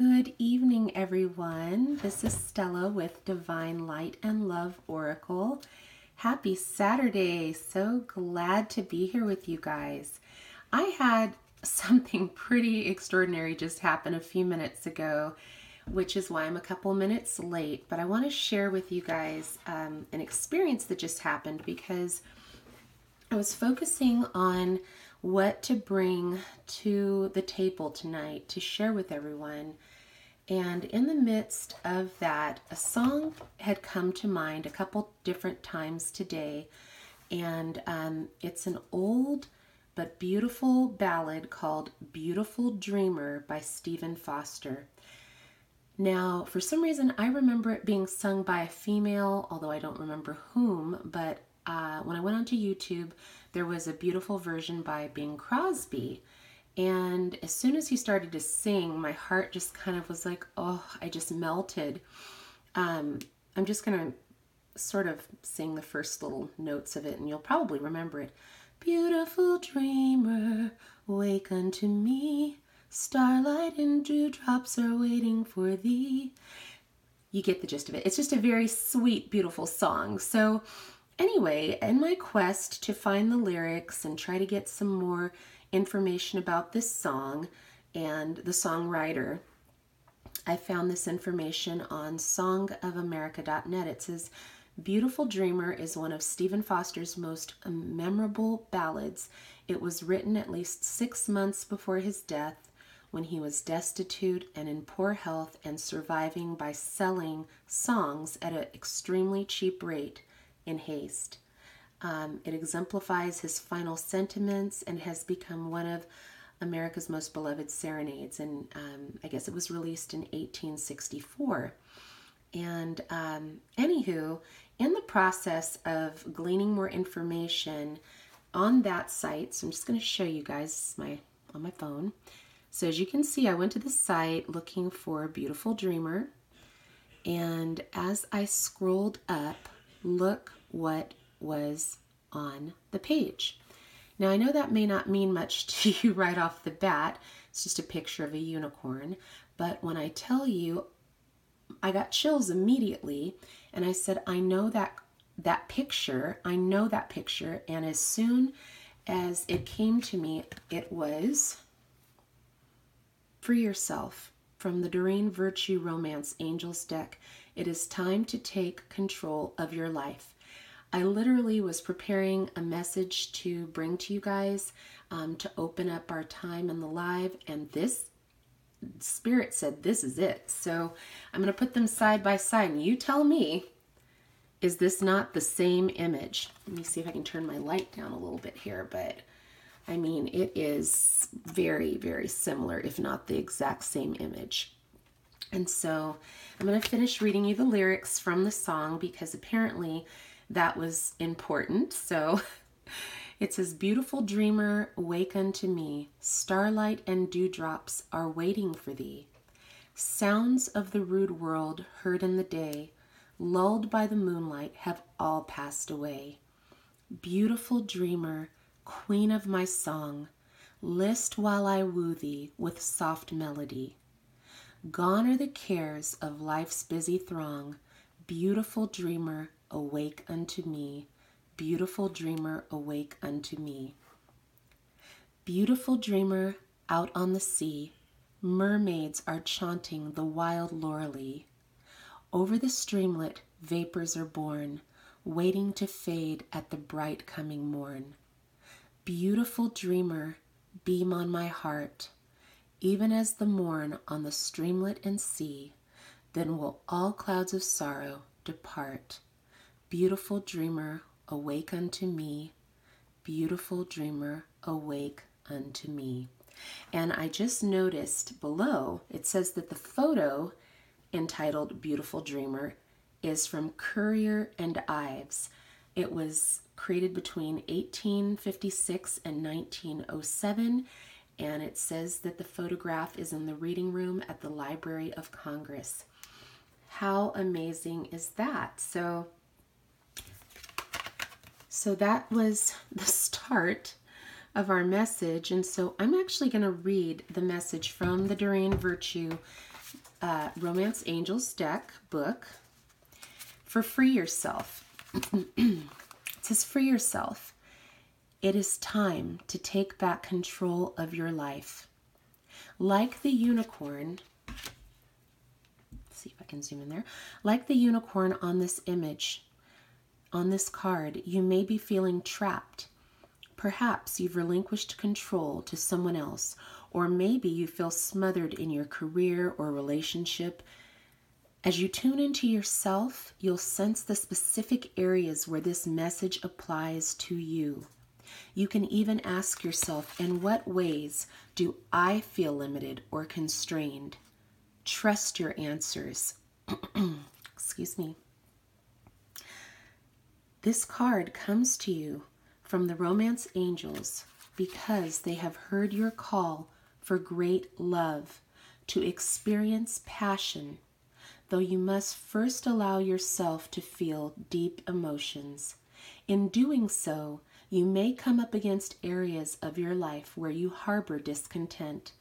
Good evening, everyone. This is Stella with Divine Light and Love Oracle. Happy Saturday. So glad to be here with you guys. I had something pretty extraordinary just happen a few minutes ago, which is why I'm a couple minutes late. But I want to share with you guys an experience that just happened because I was focusing on what to bring to the table tonight to share with everyone. And in the midst of that, a song had come to mind a couple different times today. And it's an old but beautiful ballad called Beautiful Dreamer by Stephen Foster. Now, for some reason, I remember it being sung by a female, although I don't remember whom, but when I went onto YouTube, there was a beautiful version by Bing Crosby. And as soon as he started to sing, my heart just kind of was like, oh, I just melted. I'm just going to sort of sing the first little notes of it, and you'll probably remember it. Beautiful dreamer, wake unto me. Starlight and dewdrops are waiting for thee. You get the gist of it. It's just a very sweet, beautiful song. So anyway, in my quest to find the lyrics and try to get some more information about this song and the songwriter, I found this information on songofamerica.net. It says, Beautiful Dreamer is one of Stephen Foster's most memorable ballads. It was written at least 6 months before his death, when he was destitute and in poor health and surviving by selling songs at an extremely cheap rate in haste. It exemplifies his final sentiments and has become one of America's most beloved serenades. And I guess it was released in 1864. And anywho, in the process of gleaning more information on that site, so I'm just going to show you guys on my phone. So as you can see, I went to the site looking for Beautiful Dreamer. And as I scrolled up, look what was on the page. Now, I know that may not mean much to you right off the bat. It's just a picture of a unicorn. But when I tell you, I got chills immediately. And I said, I know that picture. I know that picture. And as soon as it came to me, it was Free Yourself from the Doreen Virtue Romance Angels deck. It is time to take control of your life. I literally was preparing a message to bring to you guys to open up our time in the live, and this spirit said this is it. So I'm going to put them side by side, and you tell me, is this not the same image? Let me see if I can turn my light down a little bit here, but I mean, it is very, very similar, if not the exact same image. And so I'm going to finish reading you the lyrics from the song because apparently that was important. So it says, Beautiful dreamer, wake unto me. Starlight and dewdrops are waiting for thee. Sounds of the rude world heard in the day, lulled by the moonlight, have all passed away. Beautiful dreamer, queen of my song, list while I woo thee with soft melody. Gone are the cares of life's busy throng. Beautiful dreamer, awake unto me. Beautiful dreamer, awake unto me. Beautiful dreamer, out on the sea, mermaids are chaunting the wild lorelei. Over the streamlet, vapors are born, waiting to fade at the bright coming morn. Beautiful dreamer, beam on my heart, even as the morn on the streamlet and sea, then will all clouds of sorrow depart. Beautiful dreamer, awake unto me. Beautiful dreamer, awake unto me. And I just noticed below, it says that the photo entitled Beautiful Dreamer is from Currier and Ives. It was created between 1856 and 1907, and it says that the photograph is in the reading room at the Library of Congress. How amazing is that? So that was the start of our message, and so I'm actually going to read the message from the Doreen Virtue Romance Angels deck book for Free Yourself. It says, free yourself. It is time to take back control of your life. Like the unicorn, let's see if I can zoom in there. Like the unicorn on this image, on this card, you may be feeling trapped. Perhaps you've relinquished control to someone else, or maybe you feel smothered in your career or relationship. As you tune into yourself, you'll sense the specific areas where this message applies to you. You can even ask yourself, in what ways do I feel limited or constrained? Trust your answers. Excuse me. This card comes to you from the Romance Angels because they have heard your call for great love, to experience passion, though you must first allow yourself to feel deep emotions. In doing so, you may come up against areas of your life where you harbor discontent.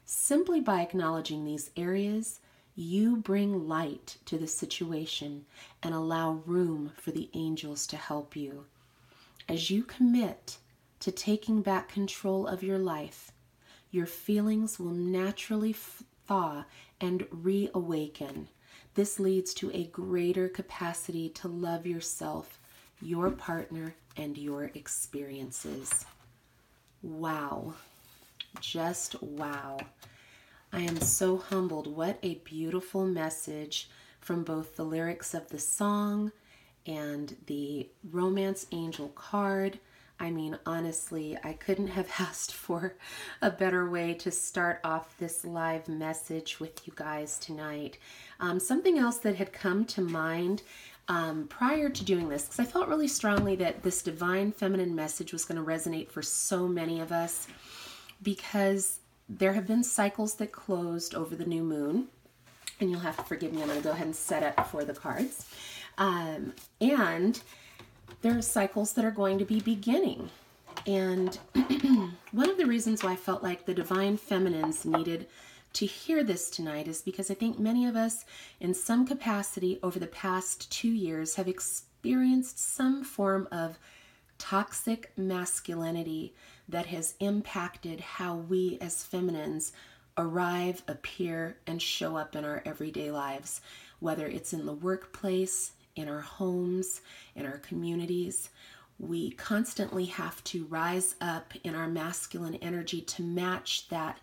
Simply by acknowledging these areas, you bring light to the situation and allow room for the angels to help you. As you commit to taking back control of your life, your feelings will naturally thaw and reawaken. This leads to a greater capacity to love yourself, your partner, and your experiences. Wow. Just wow. I am so humbled. What a beautiful message from both the lyrics of the song and the Romance Angel card. I mean, honestly, I couldn't have asked for a better way to start off this live message with you guys tonight. Something else that had come to mind prior to doing this, because I felt really strongly that this divine feminine message was going to resonate for so many of us, because there have been cycles that closed over the new moon, and you'll have to forgive me, I'm going to go ahead and set up for the cards. And there are cycles that are going to be beginning. And one of the reasons why I felt like the divine feminines needed to hear this tonight is because I think many of us in some capacity over the past 2 years have experienced some form of toxic masculinity that has impacted how we as feminines arrive, appear, and show up in our everyday lives, whether it's in the workplace, in our homes, in our communities. We constantly have to rise up in our masculine energy to match that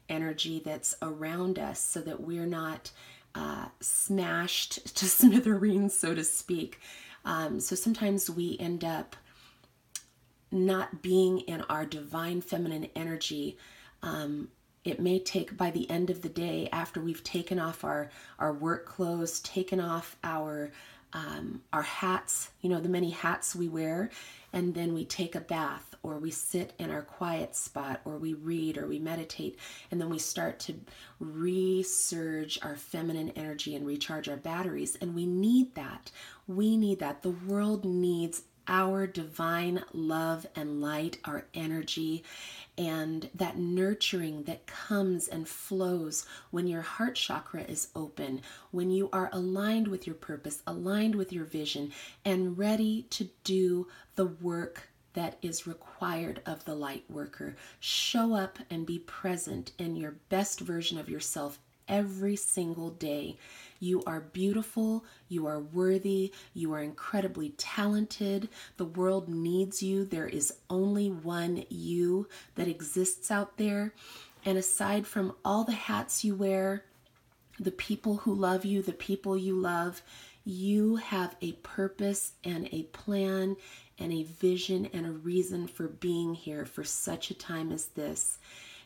energy that's around us so that we're not smashed to smithereens, so to speak. So sometimes we end up not being in our divine feminine energy. It may take, by the end of the day, after we've taken off our work clothes, taken off our hats, you know, the many hats we wear, and then we take a bath, or we sit in our quiet spot, or we read, or we meditate, and then we start to resurge our feminine energy and recharge our batteries. And we need that. We need that. The world needs our divine love and light, our energy, and that nurturing that comes and flows when your heart chakra is open, when you are aligned with your purpose, aligned with your vision, and ready to do the work that is required of the light worker. Show up and be present in your best version of yourself every single day. You are beautiful, you are worthy, you are incredibly talented. The world needs you. There is only one you that exists out there. And aside from all the hats you wear, the people who love you, the people you love, you have a purpose and a plan and a vision and a reason for being here for such a time as this.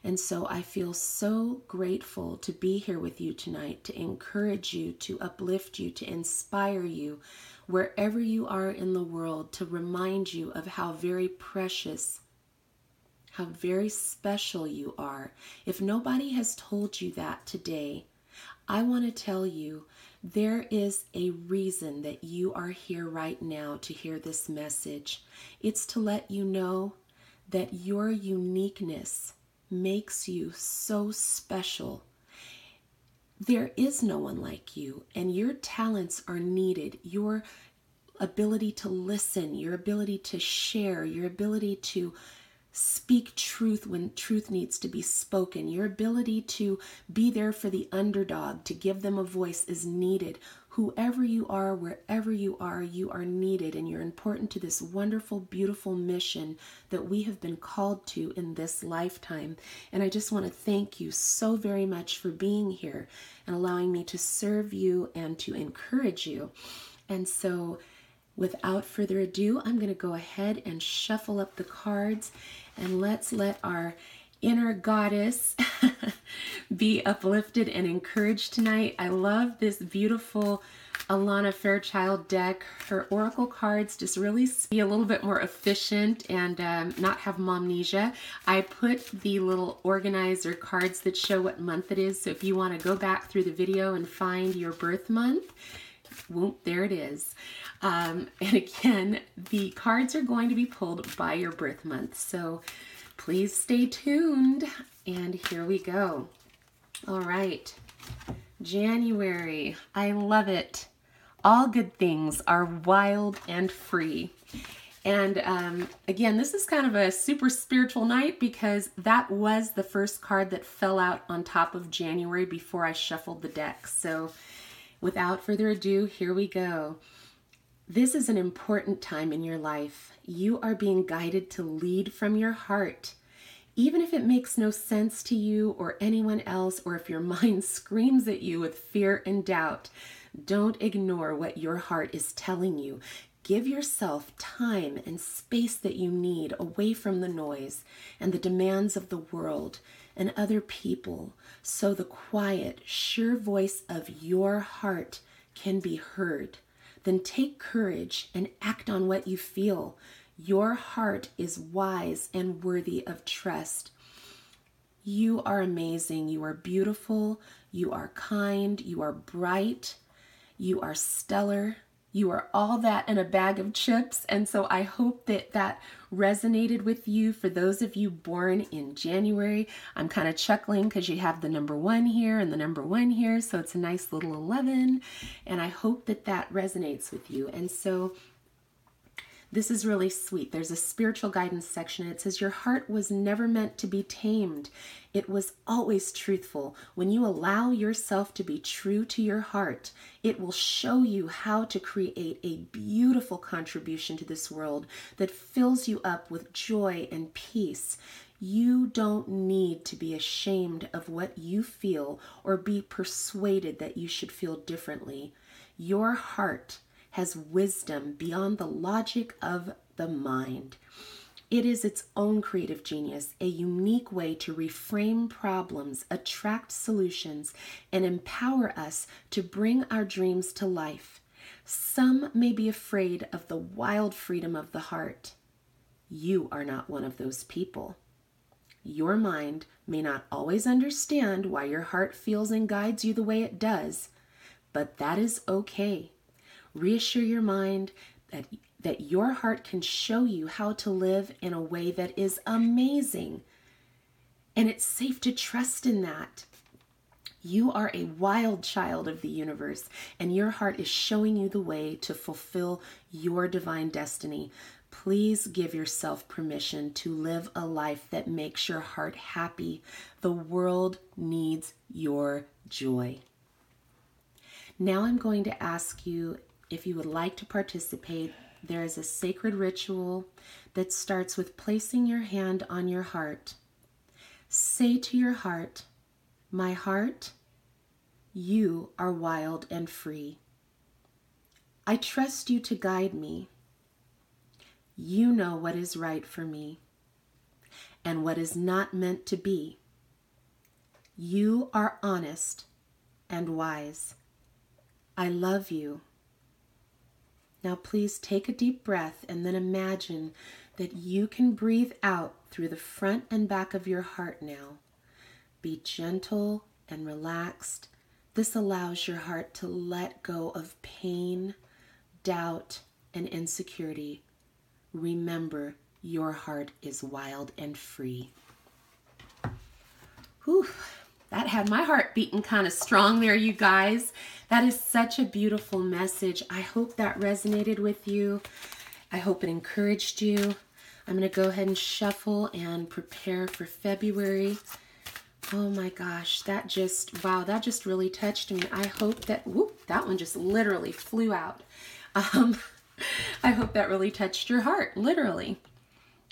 And so I feel so grateful to be here with you tonight, to encourage you, to uplift you, to inspire you, wherever you are in the world, to remind you of how very precious, how very special you are. If nobody has told you that today, I want to tell you there is a reason that you are here right now to hear this message. It's to let you know that your uniqueness makes you so special. There is no one like you, and your talents are needed. Your ability to listen, your ability to share, your ability to speak truth when truth needs to be spoken, your ability to be there for the underdog, to give them a voice is needed. Whoever you are, wherever you are needed, and you're important to this wonderful, beautiful mission that we have been called to in this lifetime. And I just want to thank you so very much for being here and allowing me to serve you and to encourage you. And so, without further ado, I'm going to go ahead and shuffle up the cards, and let's let our inner goddess be uplifted and encouraged tonight. I love this beautiful Alana Fairchild deck. Her oracle cards just really be a little bit more efficient and not have momnesia. I put the little organizer cards that show what month it is, so if you want to go back through the video and find your birth month, whoop, there it is. And again, the cards are going to be pulled by your birth month, so please stay tuned. And here we go. All right, January. I love it. All good things are wild and free. And again, this is kind of a super spiritual night because that was the first card that fell out on top of January before I shuffled the deck. So without further ado, here we go. This is an important time in your life. You are being guided to lead from your heart. Even if it makes no sense to you or anyone else, or if your mind screams at you with fear and doubt, don't ignore what your heart is telling you. Give yourself time and space that you need away from the noise and the demands of the world and other people, so the quiet, sure voice of your heart can be heard. Then take courage and act on what you feel. Your heart is wise and worthy of trust. You are amazing. You are beautiful. You are kind. You are bright. You are stellar. You are all that in a bag of chips. And so I hope that that resonated with you. For those of you born in January, I'm kind of chuckling because you have the number 1 here and the number 1 here. So it's a nice little 11. And I hope that that resonates with you. And so this is really sweet. There's a spiritual guidance section. It says, your heart was never meant to be tamed. It was always truthful. When you allow yourself to be true to your heart, it will show you how to create a beautiful contribution to this world that fills you up with joy and peace. You don't need to be ashamed of what you feel or be persuaded that you should feel differently. Your heart has wisdom beyond the logic of the mind. It is its own creative genius, a unique way to reframe problems, attract solutions, and empower us to bring our dreams to life. Some may be afraid of the wild freedom of the heart. You are not one of those people. Your mind may not always understand why your heart feels and guides you the way it does, but that is okay. Reassure your mind that your heart can show you how to live in a way that is amazing. And it's safe to trust in that. You are a wild child of the universe, and your heart is showing you the way to fulfill your divine destiny. Please give yourself permission to live a life that makes your heart happy. The world needs your joy. Now I'm going to ask you, if you would like to participate, there is a sacred ritual that starts with placing your hand on your heart. Say to your heart, my heart, you are wild and free. I trust you to guide me. You know what is right for me and what is not meant to be. You are honest and wise. I love you. Now please take a deep breath and then imagine that you can breathe out through the front and back of your heart now. Be gentle and relaxed. This allows your heart to let go of pain, doubt, and insecurity. Remember, your heart is wild and free. Whew, that had my heart beating kind of strong there, you guys. That is such a beautiful message. I hope that resonated with you. I hope it encouraged you. I'm going to go ahead and shuffle and prepare for February. Oh my gosh, that just really touched me. I hope that, that one just literally flew out. I hope that really touched your heart, literally.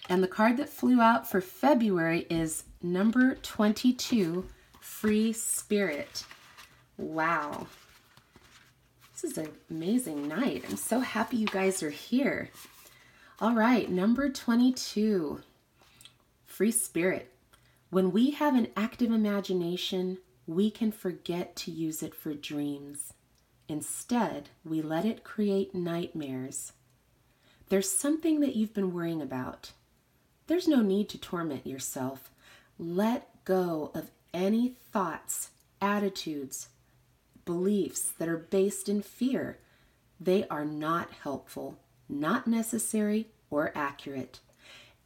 And the card that flew out for February is number 22, Free Spirit. Wow. This is an amazing night. I'm so happy you guys are here. All right, number 22, Free Spirit. When we have an active imagination, we can forget to use it for dreams. Instead, we let it create nightmares. There's something that you've been worrying about. There's no need to torment yourself. Let go of any thoughts, attitudes, beliefs that are based in fear. They are not helpful, not necessary, or accurate.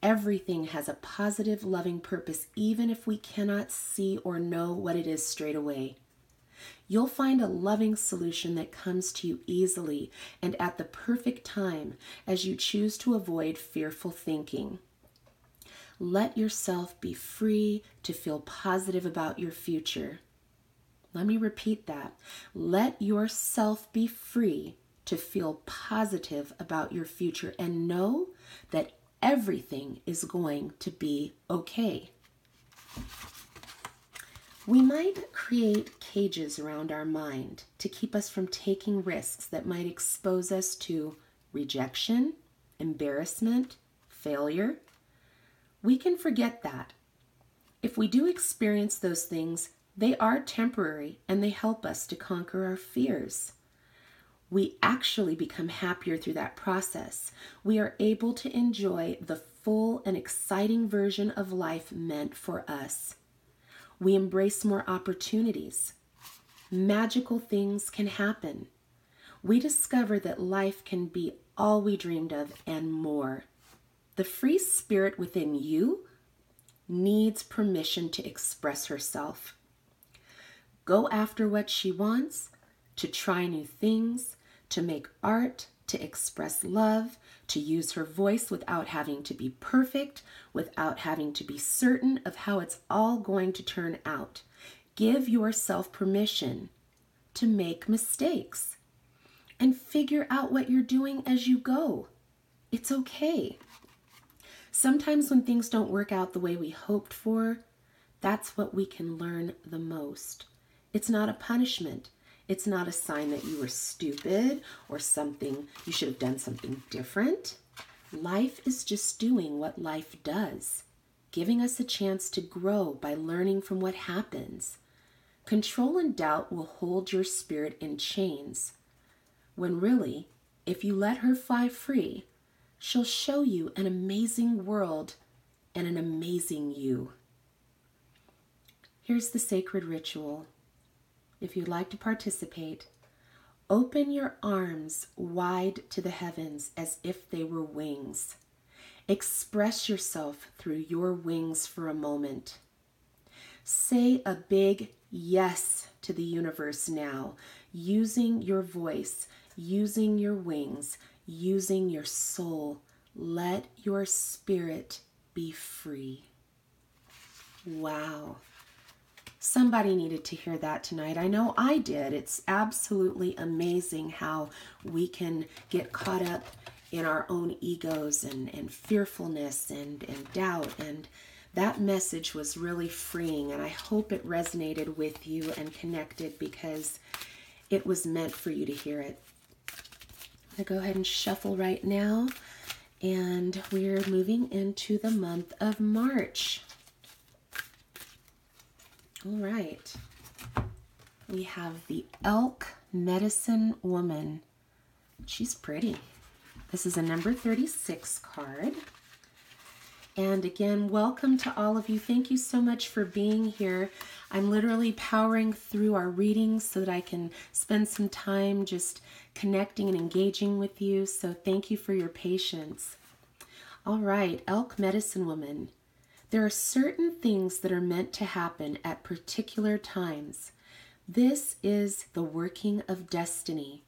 Everything has a positive, loving purpose, even if we cannot see or know what it is straight away. You'll find a loving solution that comes to you easily and at the perfect time as you choose to avoid fearful thinking. Let yourself be free to feel positive about your future. Let me repeat that. Let yourself be free to feel positive about your future and know that everything is going to be okay. We might create cages around our mind to keep us from taking risks that might expose us to rejection, embarrassment, failure. We can forget that. If we do experience those things, they are temporary and they help us to conquer our fears. We actually become happier through that process. We are able to enjoy the full and exciting version of life meant for us. We embrace more opportunities. Magical things can happen. We discover that life can be all we dreamed of and more. The free spirit within you needs permission to express herself. Go after what she wants, to try new things, to make art, to express love, to use her voice without having to be perfect, without having to be certain of how it's all going to turn out. Give yourself permission to make mistakes and figure out what you're doing as you go. It's okay. Sometimes when things don't work out the way we hoped for, that's what we can learn the most. It's not a punishment. It's not a sign that you were stupid or something, you should have done something different. Life is just doing what life does, giving us a chance to grow by learning from what happens. Control and doubt will hold your spirit in chains, when really, if you let her fly free, she'll show you an amazing world and an amazing you. Here's the sacred ritual. If you'd like to participate, open your arms wide to the heavens as if they were wings. Express yourself through your wings for a moment. Say a big yes to the universe now, using your voice, using your wings, using your soul. Let your spirit be free. Wow. Somebody needed to hear that tonight. I know I did. It's absolutely amazing how we can get caught up in our own egos and fearfulness and doubt. And that message was really freeing. And I hope it resonated with you and connected because it was meant for you to hear it. I'm going to go ahead and shuffle right now. And we're moving into the month of March. All right, we have the Elk Medicine Woman. She's pretty. This is a number 36 card. And again, welcome to all of you. Thank you so much for being here. I'm literally powering through our readings so that I can spend some time just connecting and engaging with you. So thank you for your patience. All right, Elk Medicine Woman. There are certain things that are meant to happen at particular times. This is the working of destiny.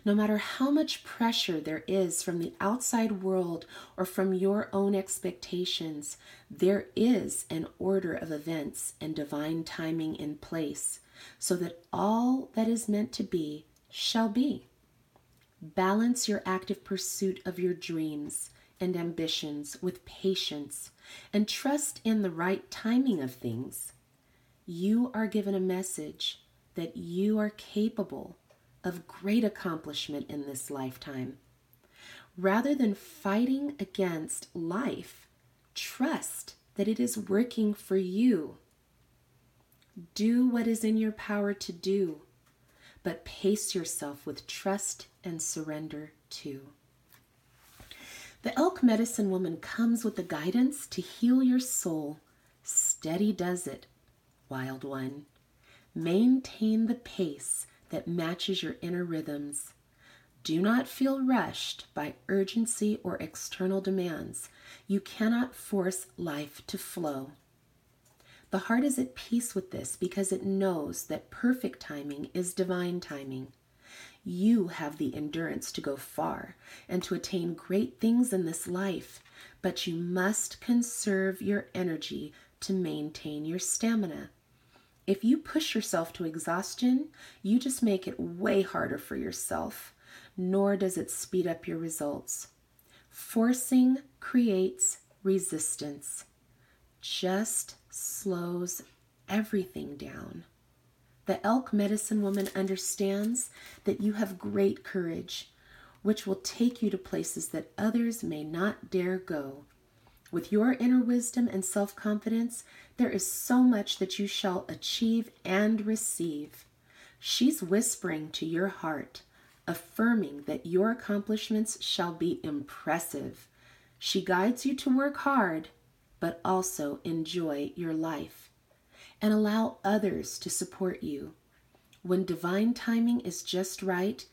No matter how much pressure there is from the outside world or from your own expectations, there is an order of events and divine timing in place so that all that is meant to be shall be. Balance your active pursuit of your dreams and ambitions with patience and trust in the right timing of things. You are given a message that you are capable of great accomplishment in this lifetime. Rather than fighting against life, trust that it is working for you. Do what is in your power to do, but pace yourself with trust and surrender too. The Elk Medicine Woman comes with the guidance to heal your soul. Steady does it, wild one. Maintain the pace that matches your inner rhythms. Do not feel rushed by urgency or external demands. You cannot force life to flow. The heart is at peace with this because it knows that perfect timing is divine timing. You have the endurance to go far and to attain great things in this life, but you must conserve your energy to maintain your stamina. If you push yourself to exhaustion, you just make it way harder for yourself, nor does it speed up your results. Forcing creates resistance, just slows everything down. The Elk Medicine Woman understands that you have great courage, which will take you to places that others may not dare go. With your inner wisdom and self-confidence, there is so much that you shall achieve and receive. She's whispering to your heart, affirming that your accomplishments shall be impressive. She guides you to work hard, but also enjoy your life and allow others to support you. When divine timing is just right,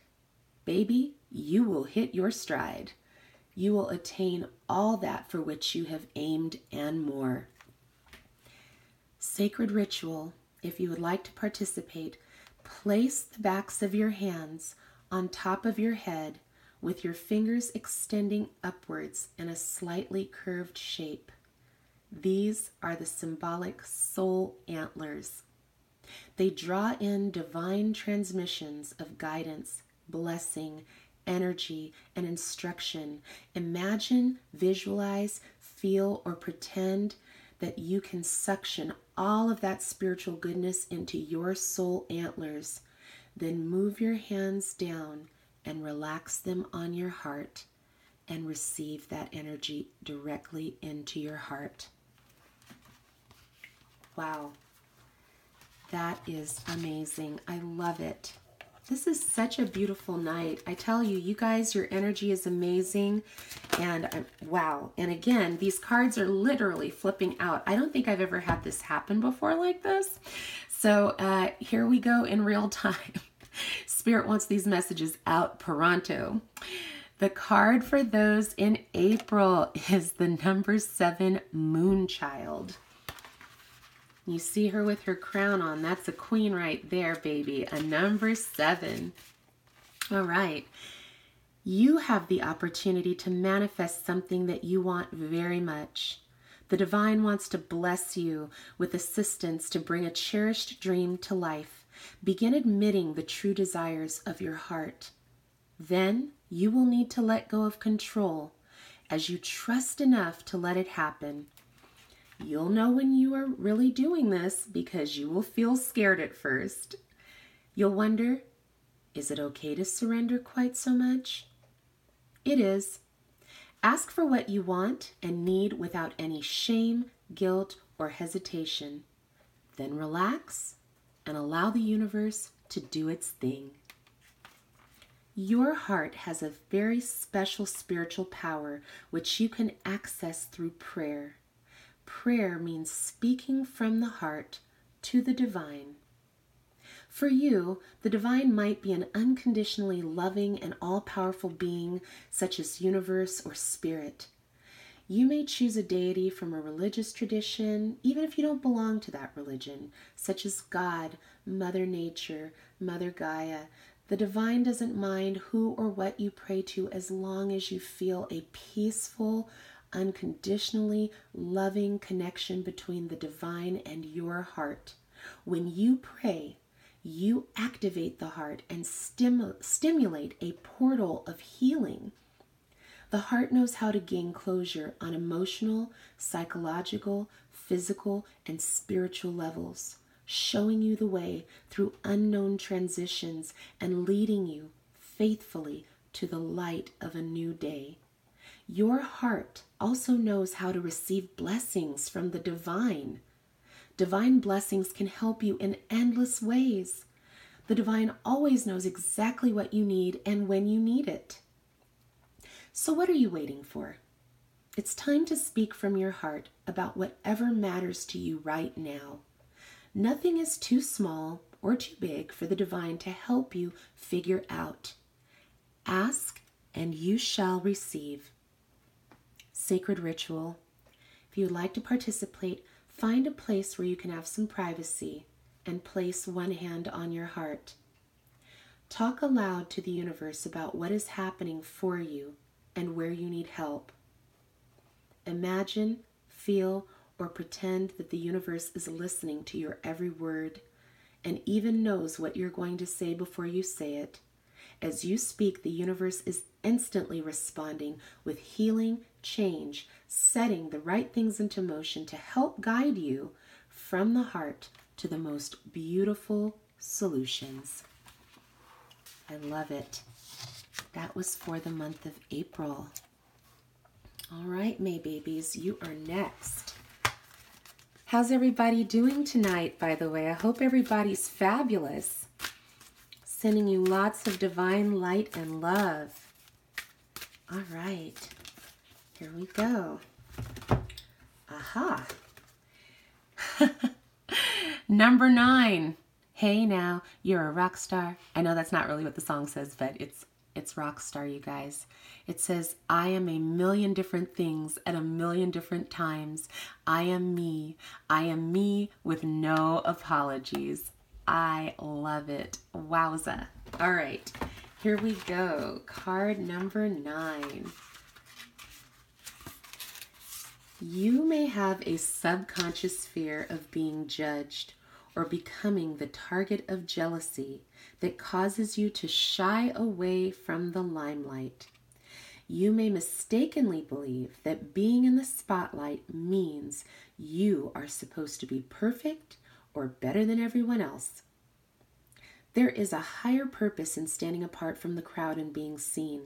baby, you will hit your stride. You will attain all that for which you have aimed and more. Sacred ritual, if you would like to participate, place the backs of your hands on top of your head with your fingers extending upwards in a slightly curved shape. These are the symbolic soul antlers. They draw in divine transmissions of guidance, blessing, energy, and instruction. Imagine, visualize, feel, or pretend that you can suction all of that spiritual goodness into your soul antlers. Then move your hands down and relax them on your heart and receive that energy directly into your heart. Wow, that is amazing. I love it. This is such a beautiful night. I tell you, you guys, your energy is amazing. And wow. And again, these cards are literally flipping out. I don't think I've ever had this happen before like this. So here we go in real time. Spirit wants these messages out pronto. The card for those in April is the number 7 Moonchild. You see her with her crown on. That's a queen right there, baby. A number 7. All right. You have the opportunity to manifest something that you want very much. The divine wants to bless you with assistance to bring a cherished dream to life. Begin admitting the true desires of your heart. Then you will need to let go of control as you trust enough to let it happen. You'll know when you are really doing this because you will feel scared at first. You'll wonder, is it okay to surrender quite so much? It is. Ask for what you want and need without any shame, guilt, or hesitation. Then relax and allow the universe to do its thing. Your heart has a very special spiritual power which you can access through prayer. Prayer means speaking from the heart to the divine. For you, the divine might be an unconditionally loving and all-powerful being such as universe or spirit. You may choose a deity from a religious tradition, even if you don't belong to that religion, such as God, Mother Nature, Mother Gaia. The divine doesn't mind who or what you pray to as long as you feel a peaceful, unconditionally loving connection between the divine and your heart. When you pray, you activate the heart and stimulate a portal of healing. The heart knows how to gain closure on emotional, psychological, physical, and spiritual levels, showing you the way through unknown transitions and leading you faithfully to the light of a new day. Your heart also knows how to receive blessings from the divine. Divine blessings can help you in endless ways. The divine always knows exactly what you need and when you need it. So what are you waiting for? It's time to speak from your heart about whatever matters to you right now. Nothing is too small or too big for the divine to help you figure out. Ask and you shall receive. Sacred ritual. If you would like to participate, find a place where you can have some privacy and place one hand on your heart. Talk aloud to the universe about what is happening for you and where you need help. Imagine, feel, or pretend that the universe is listening to your every word and even knows what you're going to say before you say it. As you speak, the universe is instantly responding with healing, change, setting the right things into motion to help guide you from the heart to the most beautiful solutions. I love it. That was for the month of April. All right, May babies, you are next. How's everybody doing tonight, by the way? I hope everybody's fabulous. Sending you lots of divine light and love. All right, here we go. Aha. Number 9. Hey now, you're a rock star. I know that's not really what the song says, but it's rock star, you guys. It says, I am a million different things at a million different times. I am me. I am me with no apologies. I love it. Wowza. All right, here we go. Card number 9. You may have a subconscious fear of being judged or becoming the target of jealousy that causes you to shy away from the limelight. You may mistakenly believe that being in the spotlight means you are supposed to be perfect or better than everyone else. There is a higher purpose in standing apart from the crowd and being seen.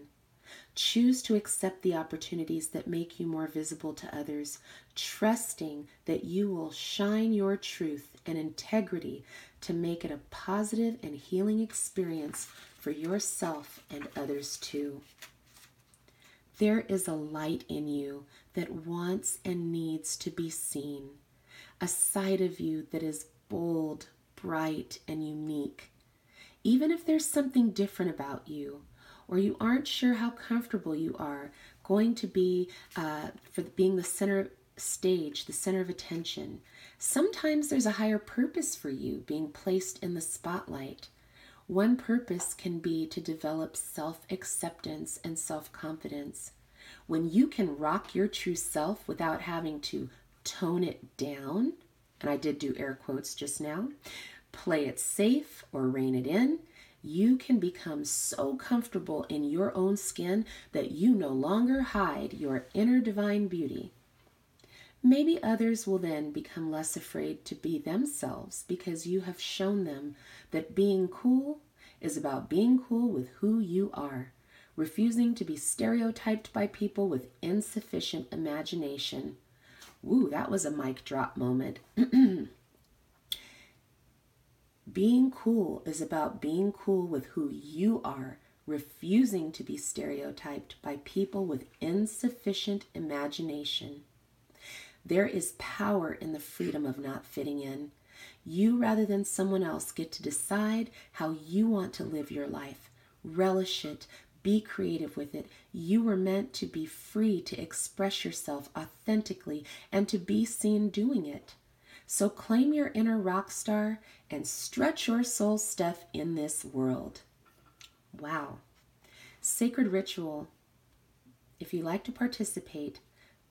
Choose to accept the opportunities that make you more visible to others, trusting that you will shine your truth and integrity to make it a positive and healing experience for yourself and others too. There is a light in you that wants and needs to be seen, a side of you that is bold, bright, and unique. Even if there's something different about you, or you aren't sure how comfortable you are going to be for being the center stage, the center of attention, sometimes there's a higher purpose for you being placed in the spotlight. One purpose can be to develop self-acceptance and self-confidence. When you can rock your true self without having to tone it down, and I did do air quotes just now, play it safe or rein it in, you can become so comfortable in your own skin that you no longer hide your inner divine beauty. Maybe others will then become less afraid to be themselves because you have shown them that being cool is about being cool with who you are, refusing to be stereotyped by people with insufficient imagination. Woo, that was a mic drop moment. Being cool is about being cool with who you are, refusing to be stereotyped by people with insufficient imagination. There is power in the freedom of not fitting in. You, rather than someone else, get to decide how you want to live your life. Relish it, Be creative with it. You were meant to be free to express yourself authentically and to be seen doing it. So claim your inner rock star and stretch your soul stuff in this world. Wow. Sacred ritual. If you like to participate,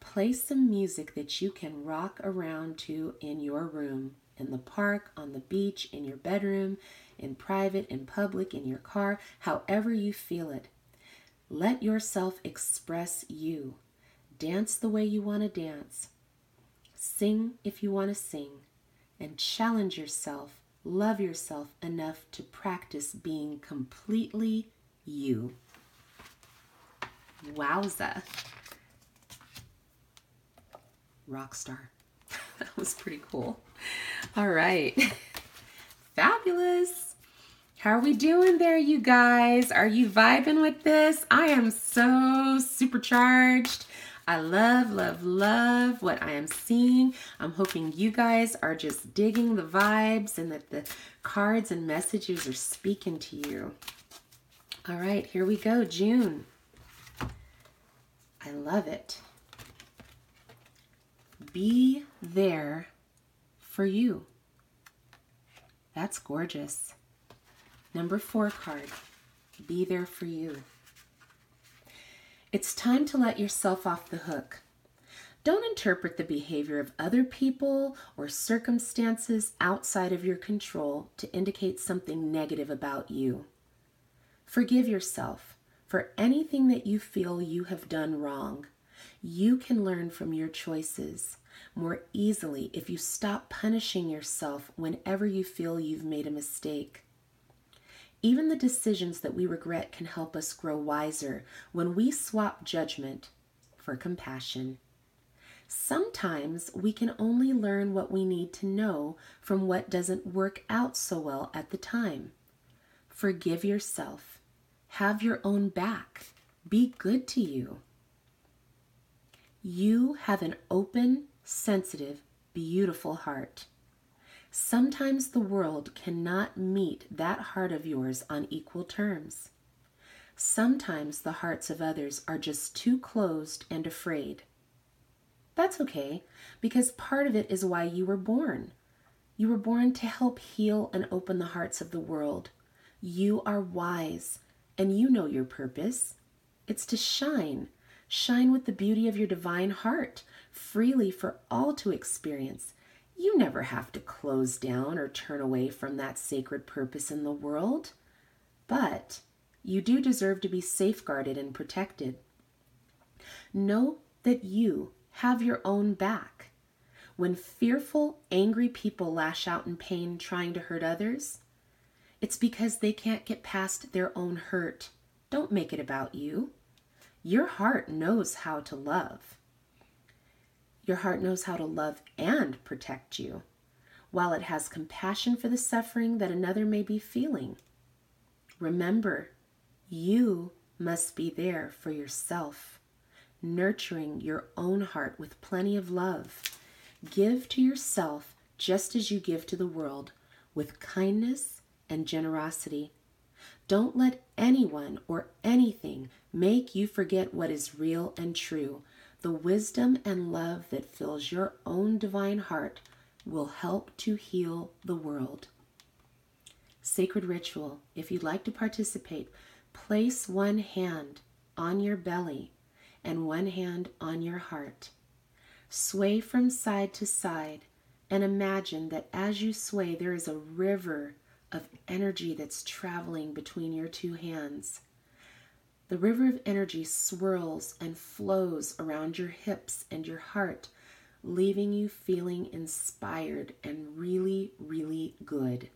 play some music that you can rock around to in your room, in the park, on the beach, in your bedroom, in private, in public, in your car, however you feel it. Let yourself express you. Dance the way you want to dance. Sing if you want to sing. And challenge yourself, love yourself enough to practice being completely you. Wowza. Rockstar. That was pretty cool. All right. Fabulous. How are we doing there, you guys? Are you vibing with this? I am so supercharged. I love, love, love what I am seeing. I'm hoping you guys are just digging the vibes and that the cards and messages are speaking to you. All right, here we go, June. I love it. Be there for you. That's gorgeous. Number 4 card, be there for you. It's time to let yourself off the hook. Don't interpret the behavior of other people or circumstances outside of your control to indicate something negative about you. Forgive yourself for anything that you feel you have done wrong. You can learn from your choices more easily if you stop punishing yourself whenever you feel you've made a mistake. Even the decisions that we regret can help us grow wiser when we swap judgment for compassion. Sometimes we can only learn what we need to know from what doesn't work out so well at the time. Forgive yourself. Have your own back. Be good to you. You have an open, sensitive, beautiful heart. Sometimes the world cannot meet that heart of yours on equal terms. Sometimes the hearts of others are just too closed and afraid. That's okay, because part of it is why you were born. You were born to help heal and open the hearts of the world. You are wise, and you know your purpose. It's to shine. Shine with the beauty of your divine heart, freely for all to experience. You never have to close down or turn away from that sacred purpose in the world. But you do deserve to be safeguarded and protected. Know that you have your own back. When fearful, angry people lash out in pain trying to hurt others, it's because they can't get past their own hurt. Don't make it about you. Your heart knows how to love. Your heart knows how to love and protect you, while it has compassion for the suffering that another may be feeling. Remember, you must be there for yourself, nurturing your own heart with plenty of love. Give to yourself just as you give to the world, with kindness and generosity. Don't let anyone or anything make you forget what is real and true. The wisdom and love that fills your own divine heart will help to heal the world. Sacred ritual. If you'd like to participate, place one hand on your belly and one hand on your heart. Sway from side to side and imagine that as you sway, there is a river of energy that's traveling between your two hands. The river of energy swirls and flows around your hips and your heart, leaving you feeling inspired and really, really good.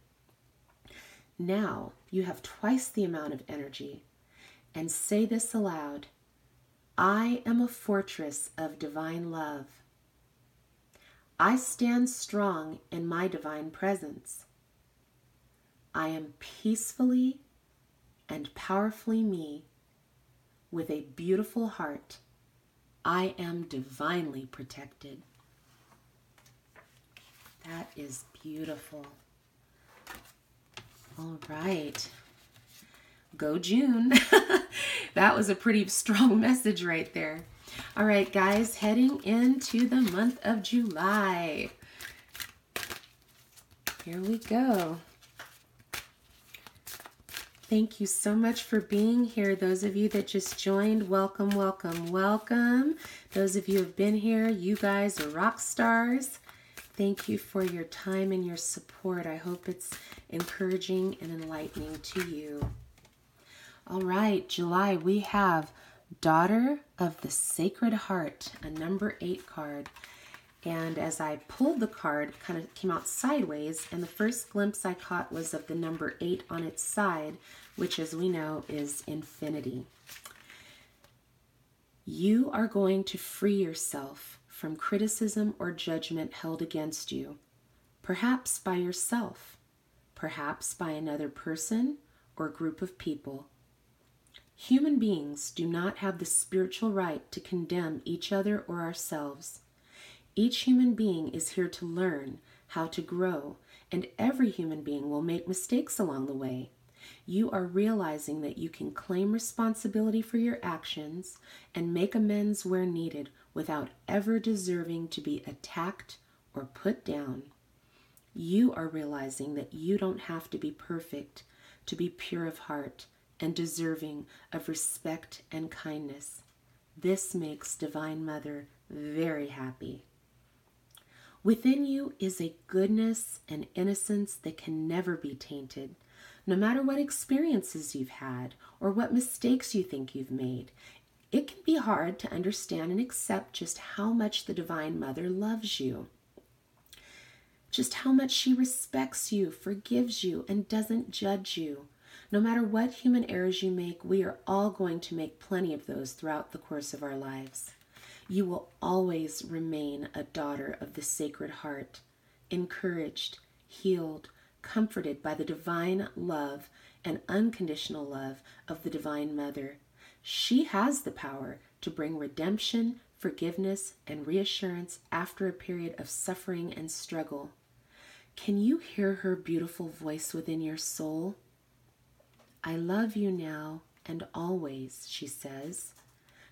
Now you have twice the amount of energy, and say this aloud: I am a fortress of divine love. I stand strong in my divine presence. I am peacefully and powerfully me, with a beautiful heart. I am divinely protected. That is beautiful. All right. Go June. That was a pretty strong message right there. All right, guys, heading into the month of July. Here we go. Thank you so much for being here. Those of you that just joined, welcome, welcome, welcome. Those of you who have been here, you guys are rock stars. Thank you for your time and your support. I hope it's encouraging and enlightening to you. All right, July, we have Daughter of the Sacred Heart, a number 8 card. And as I pulled the card, it kind of came out sideways, and the first glimpse I caught was of the number 8 on its side, which, as we know, is infinity. You are going to free yourself from criticism or judgment held against you, perhaps by yourself, perhaps by another person or group of people. Human beings do not have the spiritual right to condemn each other or ourselves. Each human being is here to learn how to grow, and every human being will make mistakes along the way. You are realizing that you can claim responsibility for your actions and make amends where needed without ever deserving to be attacked or put down. You are realizing that you don't have to be perfect to be pure of heart and deserving of respect and kindness. This makes Divine Mother very happy. Within you is a goodness and innocence that can never be tainted. No matter what experiences you've had or what mistakes you think you've made, it can be hard to understand and accept just how much the Divine Mother loves you. Just how much she respects you, forgives you, and doesn't judge you. No matter what human errors you make, we are all going to make plenty of those throughout the course of our lives. You will always remain a daughter of the Sacred Heart, encouraged, healed, comforted by the divine love and unconditional love of the Divine Mother. She has the power to bring redemption, forgiveness, and reassurance after a period of suffering and struggle. Can you hear her beautiful voice within your soul? I love you now and always, she says.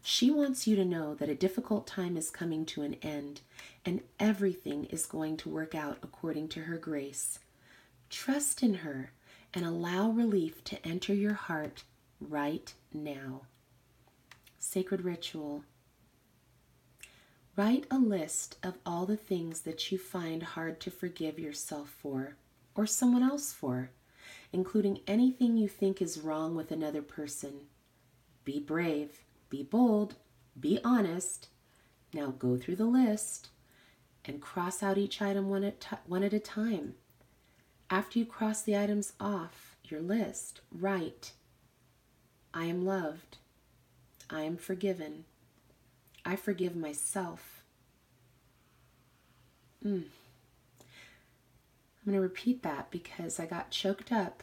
She wants you to know that a difficult time is coming to an end and everything is going to work out according to her grace. Trust in her and allow relief to enter your heart right now. Sacred ritual. Write a list of all the things that you find hard to forgive yourself for or someone else for, including anything you think is wrong with another person. Be brave, be bold, be honest. Now go through the list and cross out each item one at a time. After you cross the items off your list, write, I am loved. I am forgiven. I forgive myself. I'm going to repeat that because I got choked up.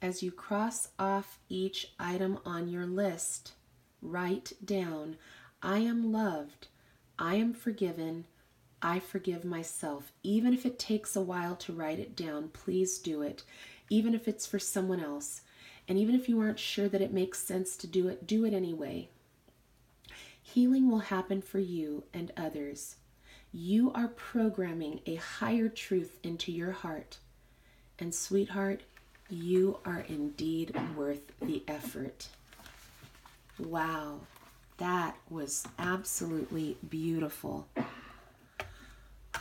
As you cross off each item on your list, write down, I am loved. I am forgiven. I forgive myself. Even if it takes a while to write it down, please do it. Even if it's for someone else. And even if you aren't sure that it makes sense to do it anyway. Healing will happen for you and others. You are programming a higher truth into your heart. And sweetheart, you are indeed worth the effort. Wow, that was absolutely beautiful.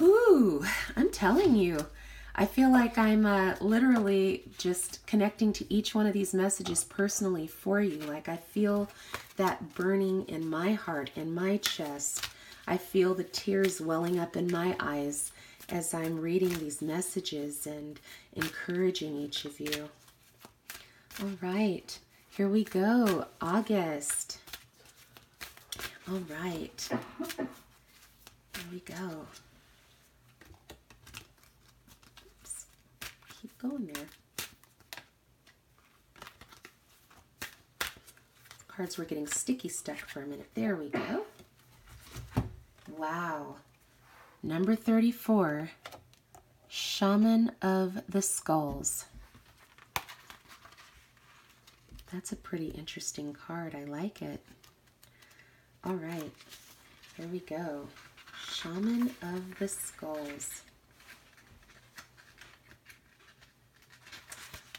Ooh, I'm telling you, I feel like I'm literally just connecting to each one of these messages personally for you. Like I feel that burning in my heart, in my chest. I feel the tears welling up in my eyes as I'm reading these messages and encouraging each of you. All right, here we go. August. All right, here we go. Keep going there. Cards were getting sticky stuck for a minute. There we go. Wow. Number 34, Shaman of the Skulls. That's a pretty interesting card. I like it. All right, here we go. Shaman of the Skulls.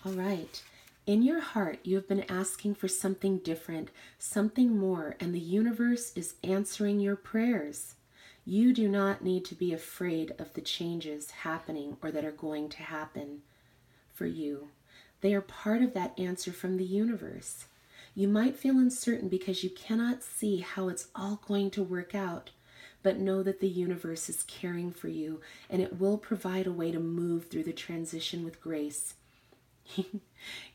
All right. In your heart, you have been asking for something different, something more, and the universe is answering your prayers. You do not need to be afraid of the changes happening or that are going to happen for you. They are part of that answer from the universe. You might feel uncertain because you cannot see how it's all going to work out, but know that the universe is caring for you and it will provide a way to move through the transition with grace.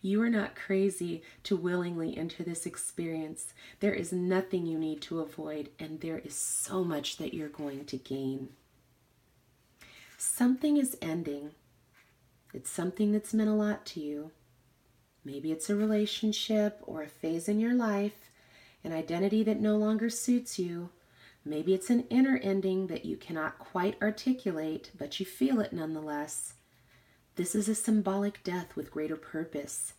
You are not crazy to willingly enter this experience. There is nothing you need to avoid, and there is so much that you're going to gain. Something is ending. It's something that's meant a lot to you. Maybe it's a relationship or a phase in your life, an identity that no longer suits you. Maybe it's an inner ending that you cannot quite articulate, but you feel it nonetheless. This is a symbolic death with greater purpose.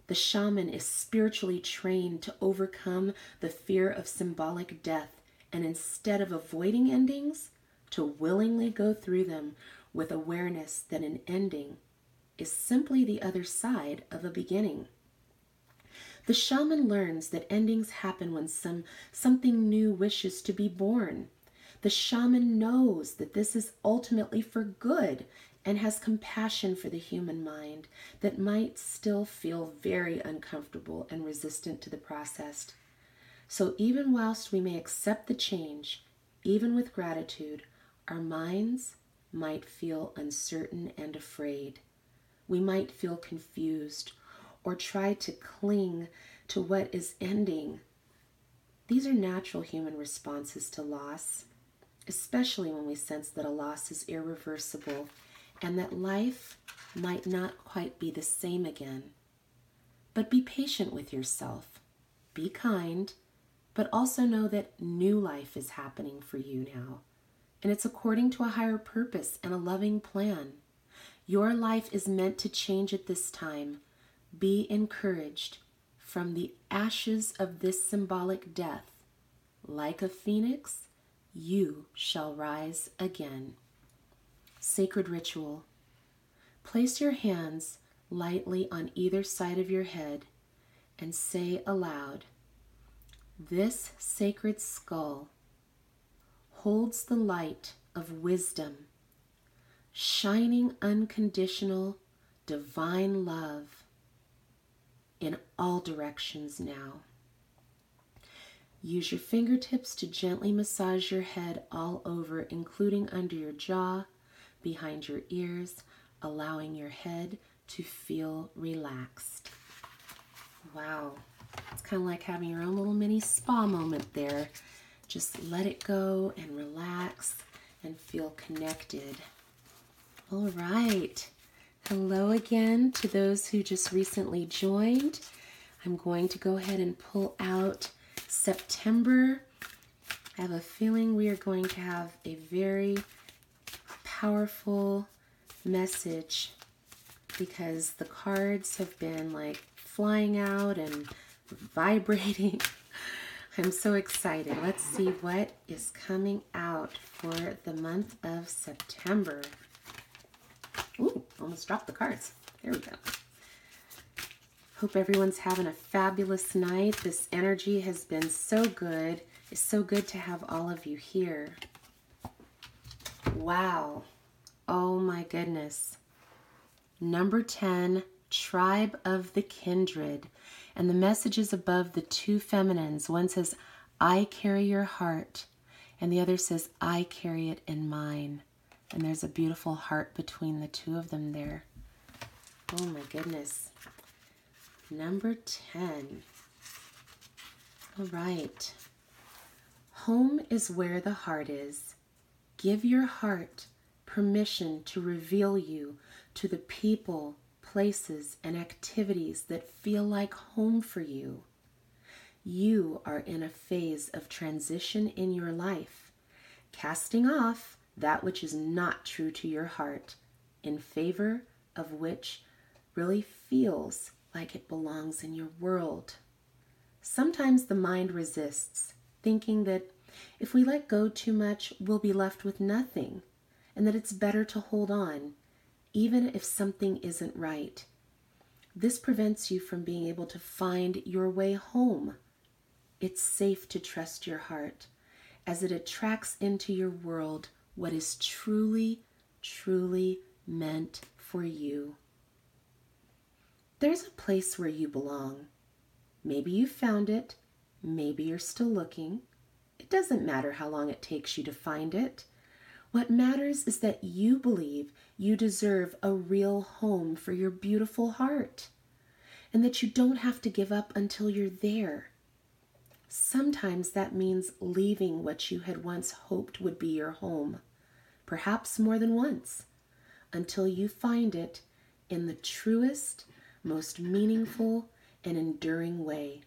The shaman is spiritually trained to overcome the fear of symbolic death, and instead of avoiding endings, to willingly go through them with awareness that an ending is simply the other side of a beginning. The shaman learns that endings happen when something new wishes to be born. The shaman knows that this is ultimately for good and has compassion for the human mind that might still feel very uncomfortable and resistant to the process. So even whilst we may accept the change, even with gratitude, our minds might feel uncertain and afraid. We might feel confused or try to cling to what is ending. These are natural human responses to loss, especially when we sense that a loss is irreversible and that life might not quite be the same again. But be patient with yourself. Be kind, but also know that new life is happening for you now. And it's according to a higher purpose and a loving plan. Your life is meant to change at this time. Be encouraged. From the ashes of this symbolic death, like a phoenix, you shall rise again. Sacred ritual. Place your hands lightly on either side of your head and say aloud, "This sacred skull holds the light of wisdom, shining unconditional divine love in all directions now." Use your fingertips to gently massage your head all over, including under your jaw, behind your ears, allowing your head to feel relaxed. Wow. It's kind of like having your own little mini spa moment there. Just let it go and relax and feel connected. All right. Hello again to those who just recently joined. I'm going to go ahead and pull out September. I have a feeling we are going to have a very powerful message because the cards have been like flying out and vibrating. I'm so excited. Let's see what is coming out for the month of September. Ooh, almost dropped the cards. There we go. Hope everyone's having a fabulous night. This energy has been so good. It's so good to have all of you here. Wow. Oh my goodness. Number 10, Tribe of the Kindred. And the message is above the two feminines. One says, "I carry your heart." And the other says, "I carry it in mine." And there's a beautiful heart between the two of them there. Oh my goodness. Number 10. All right. Home is where the heart is. Give your heart permission to reveal you to the people, places, and activities that feel like home for you. You are in a phase of transition in your life, casting off that which is not true to your heart in favor of which really feels like it belongs in your world. Sometimes the mind resists, thinking that if we let go too much, we'll be left with nothing, and that it's better to hold on, even if something isn't right. This prevents you from being able to find your way home. It's safe to trust your heart, as it attracts into your world what is truly, truly meant for you. There's a place where you belong. Maybe you found it, maybe you're still looking. It doesn't matter how long it takes you to find it. What matters is that you believe you deserve a real home for your beautiful heart, and that you don't have to give up until you're there. Sometimes that means leaving what you had once hoped would be your home, perhaps more than once, until you find it in the truest, most meaningful, and enduring way.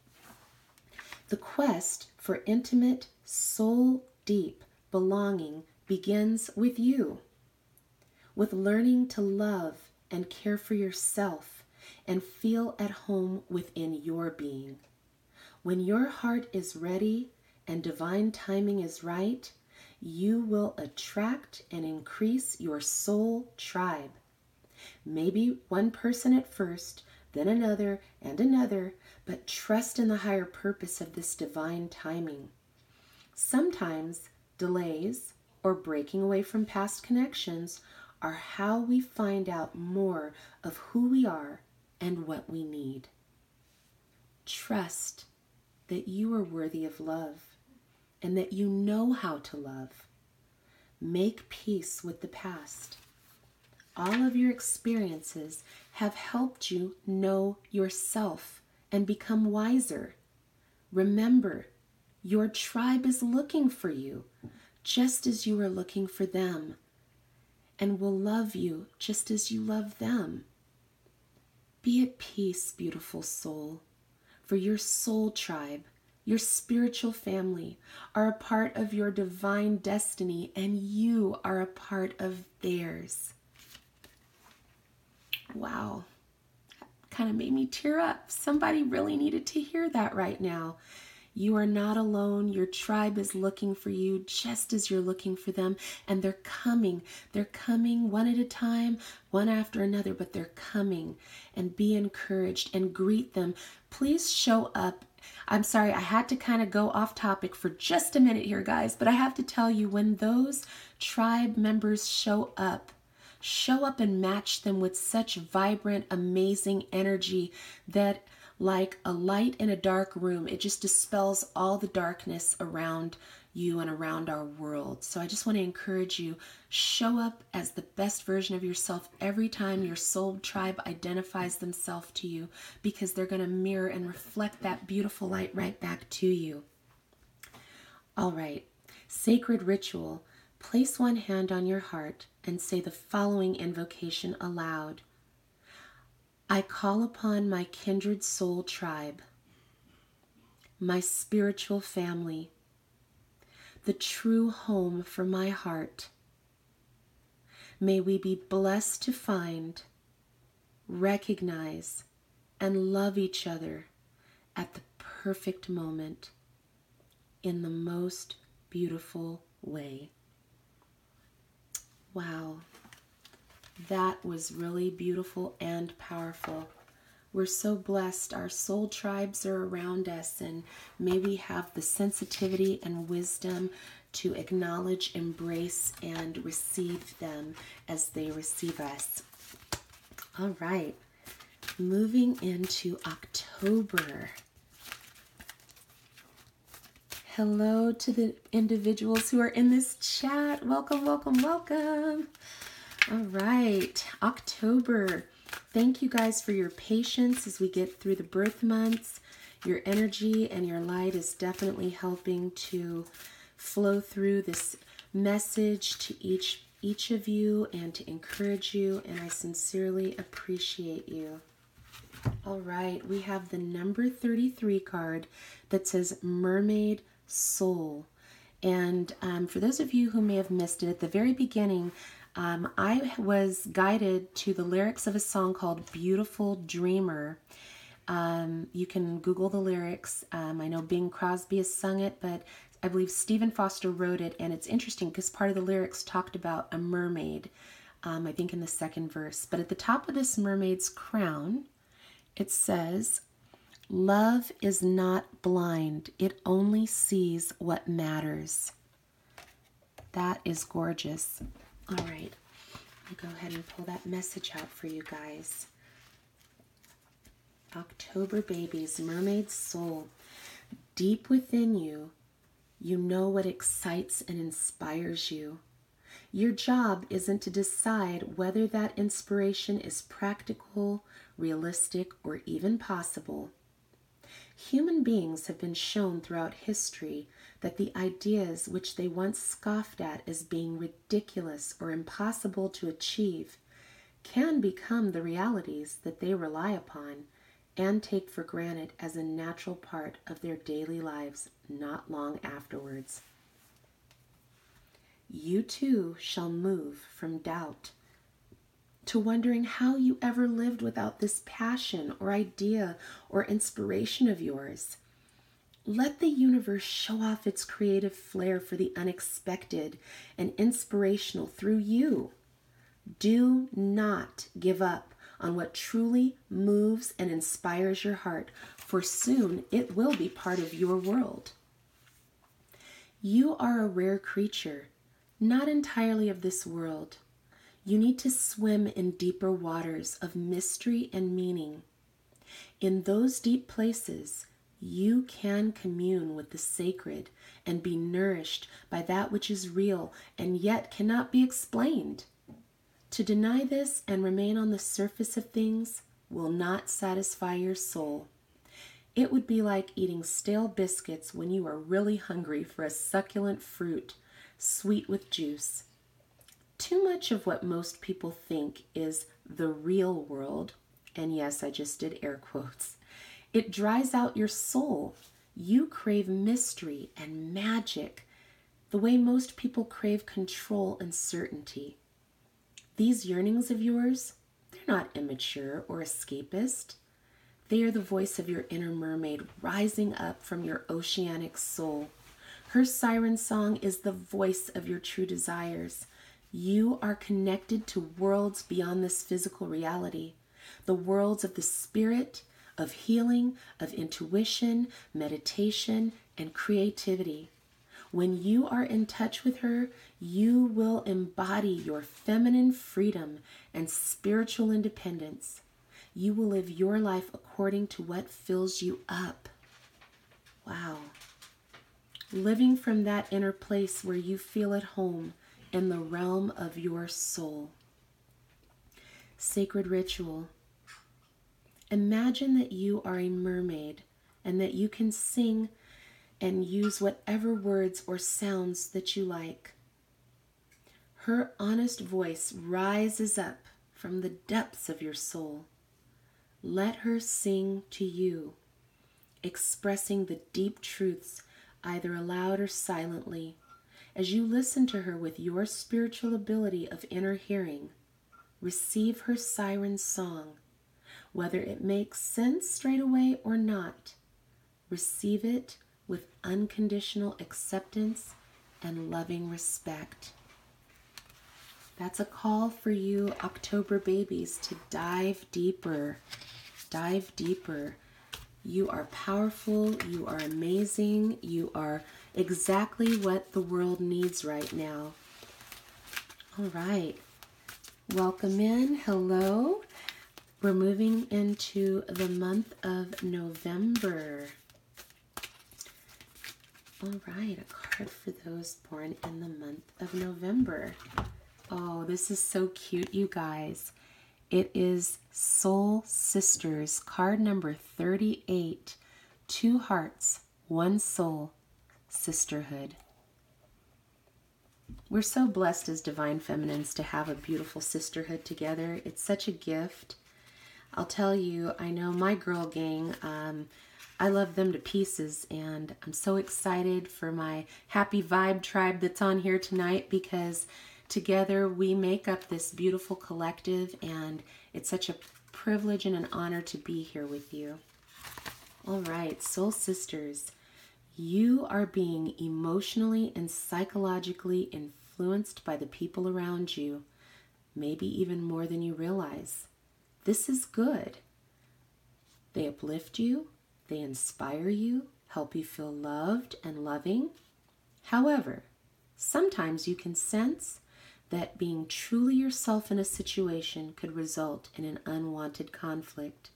The quest for intimate, soul-deep belonging begins with you, with learning to love and care for yourself and feel at home within your being. When your heart is ready and divine timing is right, you will attract and increase your soul tribe. Maybe one person at first, then another and another, but trust in the higher purpose of this divine timing. Sometimes delays or breaking away from past connections are how we find out more of who we are and what we need. Trust that you are worthy of love and that you know how to love. Make peace with the past. All of your experiences have helped you know yourself and become wiser. Remember, your tribe is looking for you, just as you are looking for them, and will love you just as you love them. Be at peace, beautiful soul, for your soul tribe, your spiritual family, are a part of your divine destiny, and you are a part of theirs. Wow, that kind of made me tear up. Somebody really needed to hear that right now. You are not alone. Your tribe is looking for you just as you're looking for them. And they're coming. They're coming one at a time, one after another, but they're coming. And be encouraged and greet them. Please show up. I'm sorry, I had to kind of go off topic for just a minute here, guys, but I have to tell you, when those tribe members show up and match them with such vibrant, amazing energy that, like a light in a dark room, it just dispels all the darkness around you and around our world. So I just want to encourage you, show up as the best version of yourself every time your soul tribe identifies themselves to you, because they're going to mirror and reflect that beautiful light right back to you. All right, sacred ritual. Place one hand on your heart and say the following invocation aloud. I call upon my kindred soul tribe, my spiritual family, the true home for my heart. May we be blessed to find, recognize, and love each other at the perfect moment in the most beautiful way. Wow, that was really beautiful and powerful. We're so blessed. Our soul tribes are around us, and may we have the sensitivity and wisdom to acknowledge, embrace, and receive them as they receive us. All right, moving into October. Hello to the individuals who are in this chat. Welcome, welcome, welcome. All right, October. Thank you guys for your patience as we get through the birth months. Your energy and your light is definitely helping to flow through this message to each of you and to encourage you, and I sincerely appreciate you. All right, we have the number 33 card that says Mermaid Soul. And for those of you who may have missed it, at the very beginning, I was guided to the lyrics of a song called Beautiful Dreamer. You can Google the lyrics. I know Bing Crosby has sung it, but I believe Stephen Foster wrote it, and it's interesting because part of the lyrics talked about a mermaid, I think in the second verse. But at the top of this mermaid's crown, it says, "Love is not blind. It only sees what matters." That is gorgeous. All right, I'll go ahead and pull that message out for you guys. October babies, mermaid soul. Deep within you, you know what excites and inspires you. Your job isn't to decide whether that inspiration is practical, realistic, or even possible. Human beings have been shown throughout history that the ideas which they once scoffed at as being ridiculous or impossible to achieve can become the realities that they rely upon and take for granted as a natural part of their daily lives not long afterwards. You too shall move from doubt to wondering how you ever lived without this passion or idea or inspiration of yours. Let the universe show off its creative flair for the unexpected and inspirational through you. Do not give up on what truly moves and inspires your heart, for soon it will be part of your world. You are a rare creature, not entirely of this world. You need to swim in deeper waters of mystery and meaning. In those deep places, you can commune with the sacred and be nourished by that which is real and yet cannot be explained. To deny this and remain on the surface of things will not satisfy your soul. It would be like eating stale biscuits when you are really hungry for a succulent fruit, sweet with juice. Too much of what most people think is the real world, and yes, I just did air quotes, it dries out your soul. You crave mystery and magic the way most people crave control and certainty. These yearnings of yours, they're not immature or escapist. They are the voice of your inner mermaid rising up from your oceanic soul. Her siren song is the voice of your true desires. You are connected to worlds beyond this physical reality, the worlds of the spirit, of healing, of intuition, meditation, and creativity. When you are in touch with her, you will embody your feminine freedom and spiritual independence. You will live your life according to what fills you up. Wow. Living from that inner place where you feel at home in the realm of your soul. Sacred ritual. Imagine that you are a mermaid and that you can sing and use whatever words or sounds that you like. Her honest voice rises up from the depths of your soul. Let her sing to you, expressing the deep truths either aloud or silently. As you listen to her with your spiritual ability of inner hearing, receive her siren song. Whether it makes sense straight away or not, receive it with unconditional acceptance and loving respect. That's a call for you, October babies, to dive deeper. Dive deeper. You are powerful. You are amazing. You are exactly what the world needs right now. All right. Welcome in. Hello. We're moving into the month of November. All right, a card for those born in the month of November. Oh, this is so cute, you guys. It is Soul Sisters, card number 38. 2 hearts, 1 soul, sisterhood. We're so blessed as divine feminines to have a beautiful sisterhood together. It's such a gift. I'll tell you, I know my girl gang, I love them to pieces, and I'm so excited for my happy vibe tribe that's on here tonight, because together we make up this beautiful collective, and it's such a privilege and an honor to be here with you. All right, soul sisters, you are being emotionally and psychologically influenced by the people around you, maybe even more than you realize. This is good. They uplift you, they inspire you, help you feel loved and loving. However, sometimes you can sense that being truly yourself in a situation could result in an unwanted conflict,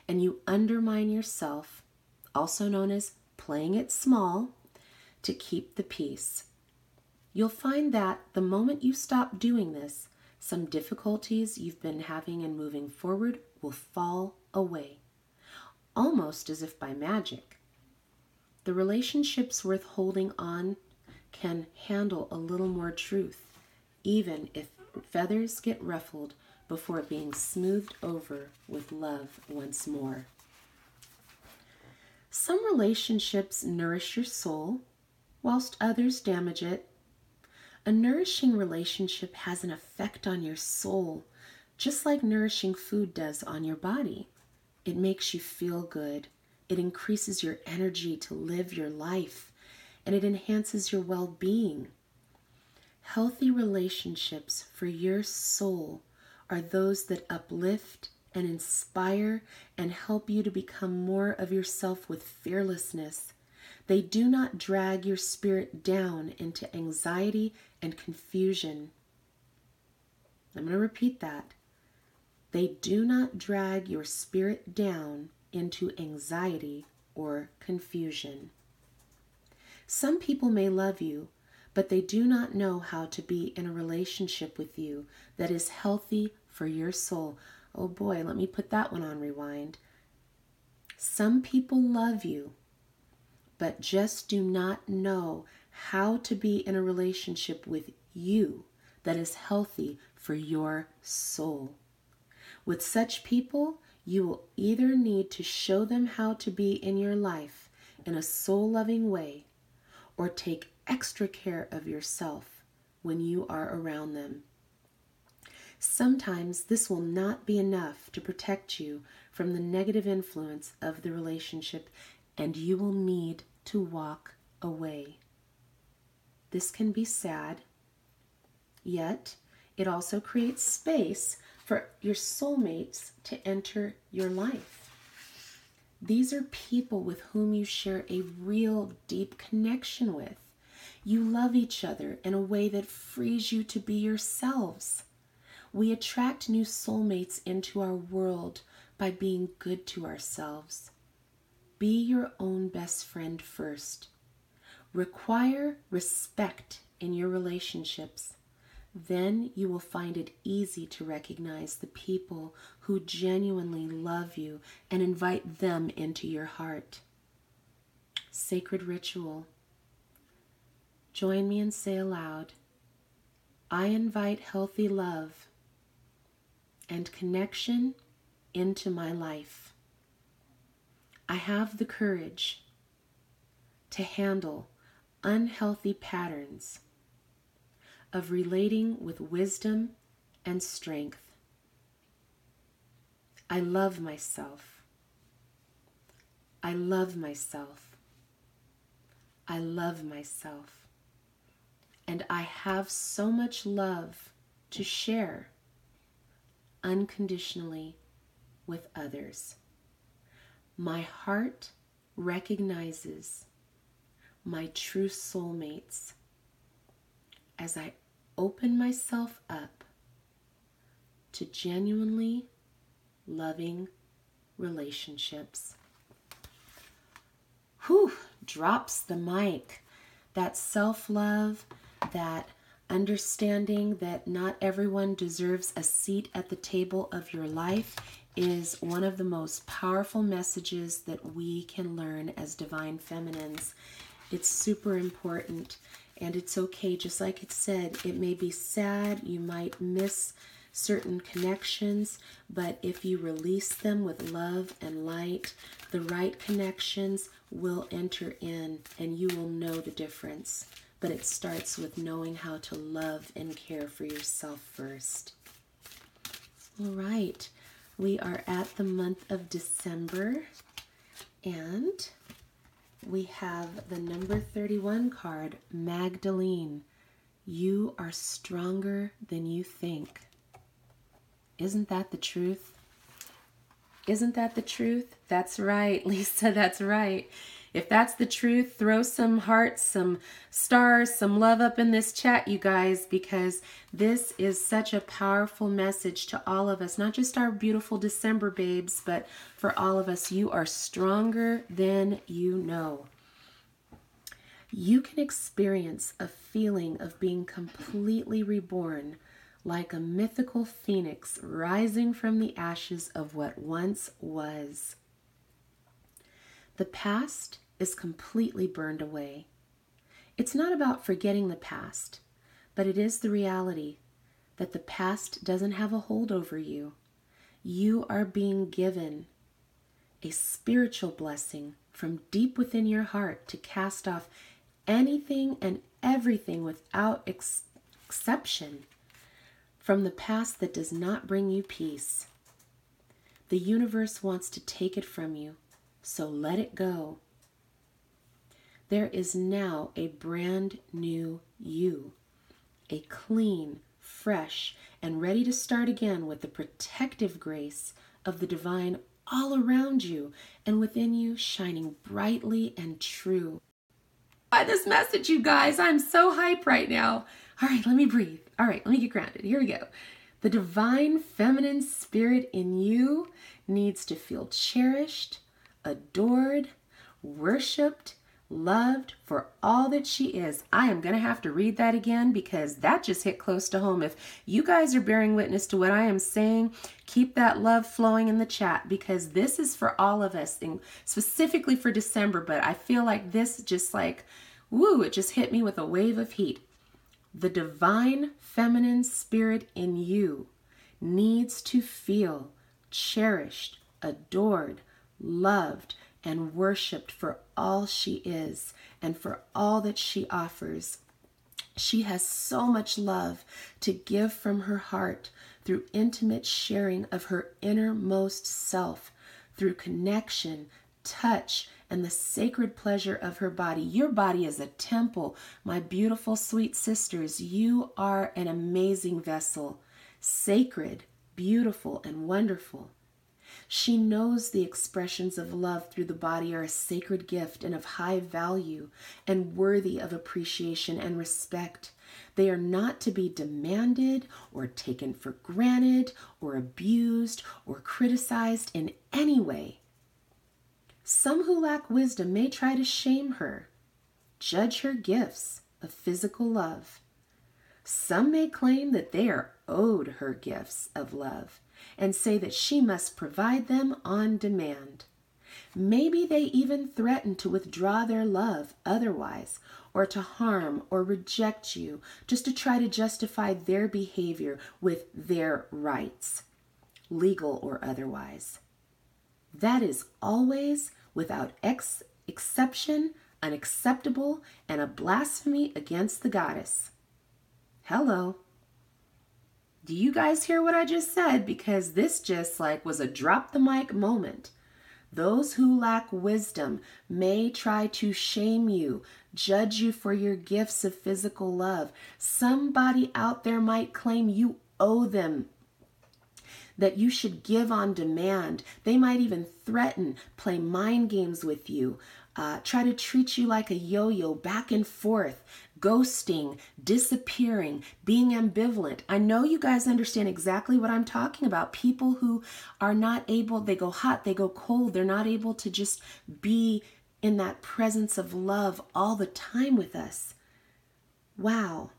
and you undermine yourself, also known as playing it small, to keep the peace. You'll find that the moment you stop doing this, some difficulties you've been having in moving forward will fall away, almost as if by magic. The relationships worth holding on can handle a little more truth, even if feathers get ruffled before being smoothed over with love once more. Some relationships nourish your soul, whilst others damage it. A nourishing relationship has an effect on your soul, just like nourishing food does on your body. It makes you feel good. It increases your energy to live your life, and it enhances your well-being. Healthy relationships for your soul are those that uplift and inspire and help you to become more of yourself with fearlessness. They do not drag your spirit down into anxiety and confusion. I'm going to repeat that. They do not drag your spirit down into anxiety or confusion. Some people may love you, but they do not know how to be in a relationship with you that is healthy for your soul. Oh boy, let me put that one on rewind. Some people love you, but just do not know how to be in a relationship with you that is healthy for your soul. With such people, you will either need to show them how to be in your life in a soul-loving way, or take extra care of yourself when you are around them. Sometimes this will not be enough to protect you from the negative influence of the relationship, and you will need to walk away. This can be sad, yet it also creates space for your soulmates to enter your life. These are people with whom you share a real deep connection with. You love each other in a way that frees you to be yourselves. We attract new soulmates into our world by being good to ourselves. Be your own best friend first. Require respect in your relationships. Then you will find it easy to recognize the people who genuinely love you and invite them into your heart. Sacred ritual. Join me and say aloud, I invite healthy love and connection into my life. I have the courage to handle unhealthy patterns of relating with wisdom and strength. I love myself. I love myself. I love myself. And I have so much love to share unconditionally with others. My heart recognizes my true soulmates as I open myself up to genuinely loving relationships. Whew, drops the mic. That self-love, that understanding that not everyone deserves a seat at the table of your life is one of the most powerful messages that we can learn as divine feminines. It's super important, and it's okay. Just like it said, it may be sad, you might miss certain connections, but if you release them with love and light, the right connections will enter in and you will know the difference. But it starts with knowing how to love and care for yourself first. All right, we are at the month of December, And we have the number 31 card, Magdalene. You are stronger than you think. Isn't that the truth? Isn't that the truth? That's right, Lisa, that's right. If that's the truth, throw some hearts, some stars, some love up in this chat, you guys, because this is such a powerful message to all of us, not just our beautiful December babes, but for all of us. You are stronger than you know. You can experience a feeling of being completely reborn, like a mythical phoenix rising from the ashes of what once was. The past is completely burned away. It's not about forgetting the past, but it is the reality that the past doesn't have a hold over you. You are being given a spiritual blessing from deep within your heart to cast off anything and everything without exception from the past that does not bring you peace. The universe wants to take it from you, so let it go. There is now a brand new you, a clean, fresh, and ready to start again with the protective grace of the divine all around you and within you, shining brightly and true. By this message, you guys, I'm so hyped right now. All right, let me breathe. All right, let me get grounded. Here we go. The divine feminine spirit in you needs to feel cherished, adored, worshipped, loved for all that she is. I am going to have to read that again because that just hit close to home. If you guys are bearing witness to what I am saying, keep that love flowing in the chat because this is for all of us, and specifically for December, but I feel like this just like, woo, it just hit me with a wave of heat. The divine feminine spirit in you needs to feel cherished, adored, loved, and worshiped for all she is and for all that she offers. She has so much love to give from her heart through intimate sharing of her innermost self, through connection, touch, and the sacred pleasure of her body. Your body is a temple. My beautiful, sweet sisters, you are an amazing vessel, sacred, beautiful, and wonderful. She knows the expressions of love through the body are a sacred gift and of high value and worthy of appreciation and respect. They are not to be demanded or taken for granted or abused or criticized in any way. Some who lack wisdom may try to shame her, judge her gifts of physical love. Some may claim that they are owed her gifts of love and say that she must provide them on demand. Maybe they even threaten to withdraw their love otherwise, or to harm or reject you just to try to justify their behavior with their rights, legal or otherwise. That is always, without exception, unacceptable and a blasphemy against the goddess. Hello. Do you guys hear what I just said? Because this just like was a drop the mic moment. Those who lack wisdom may try to shame you, judge you for your gifts of physical love. Somebody out there might claim you owe them, that you should give on demand. They might even threaten, play mind games with you, try to treat you like a yo-yo, back and forth, ghosting, disappearing, being ambivalent. I know you guys understand exactly what I'm talking about. People who are not able, they go hot, they go cold. They're not able to just be in that presence of love all the time with us. Wow.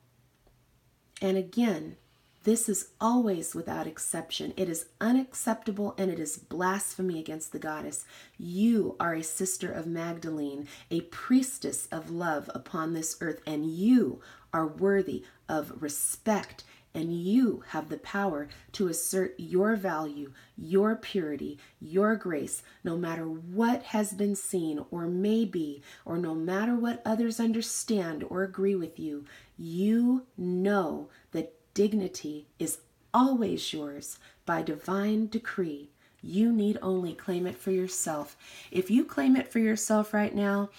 And again, this is always without exception. It is unacceptable and it is blasphemy against the goddess. You are a sister of Magdalene, a priestess of love upon this earth, and you are worthy of respect, and you have the power to assert your value, your purity, your grace, no matter what has been seen or may be, or no matter what others understand or agree with you. You know that dignity is always yours by divine decree. You need only claim it for yourself. If you claim it for yourself right now,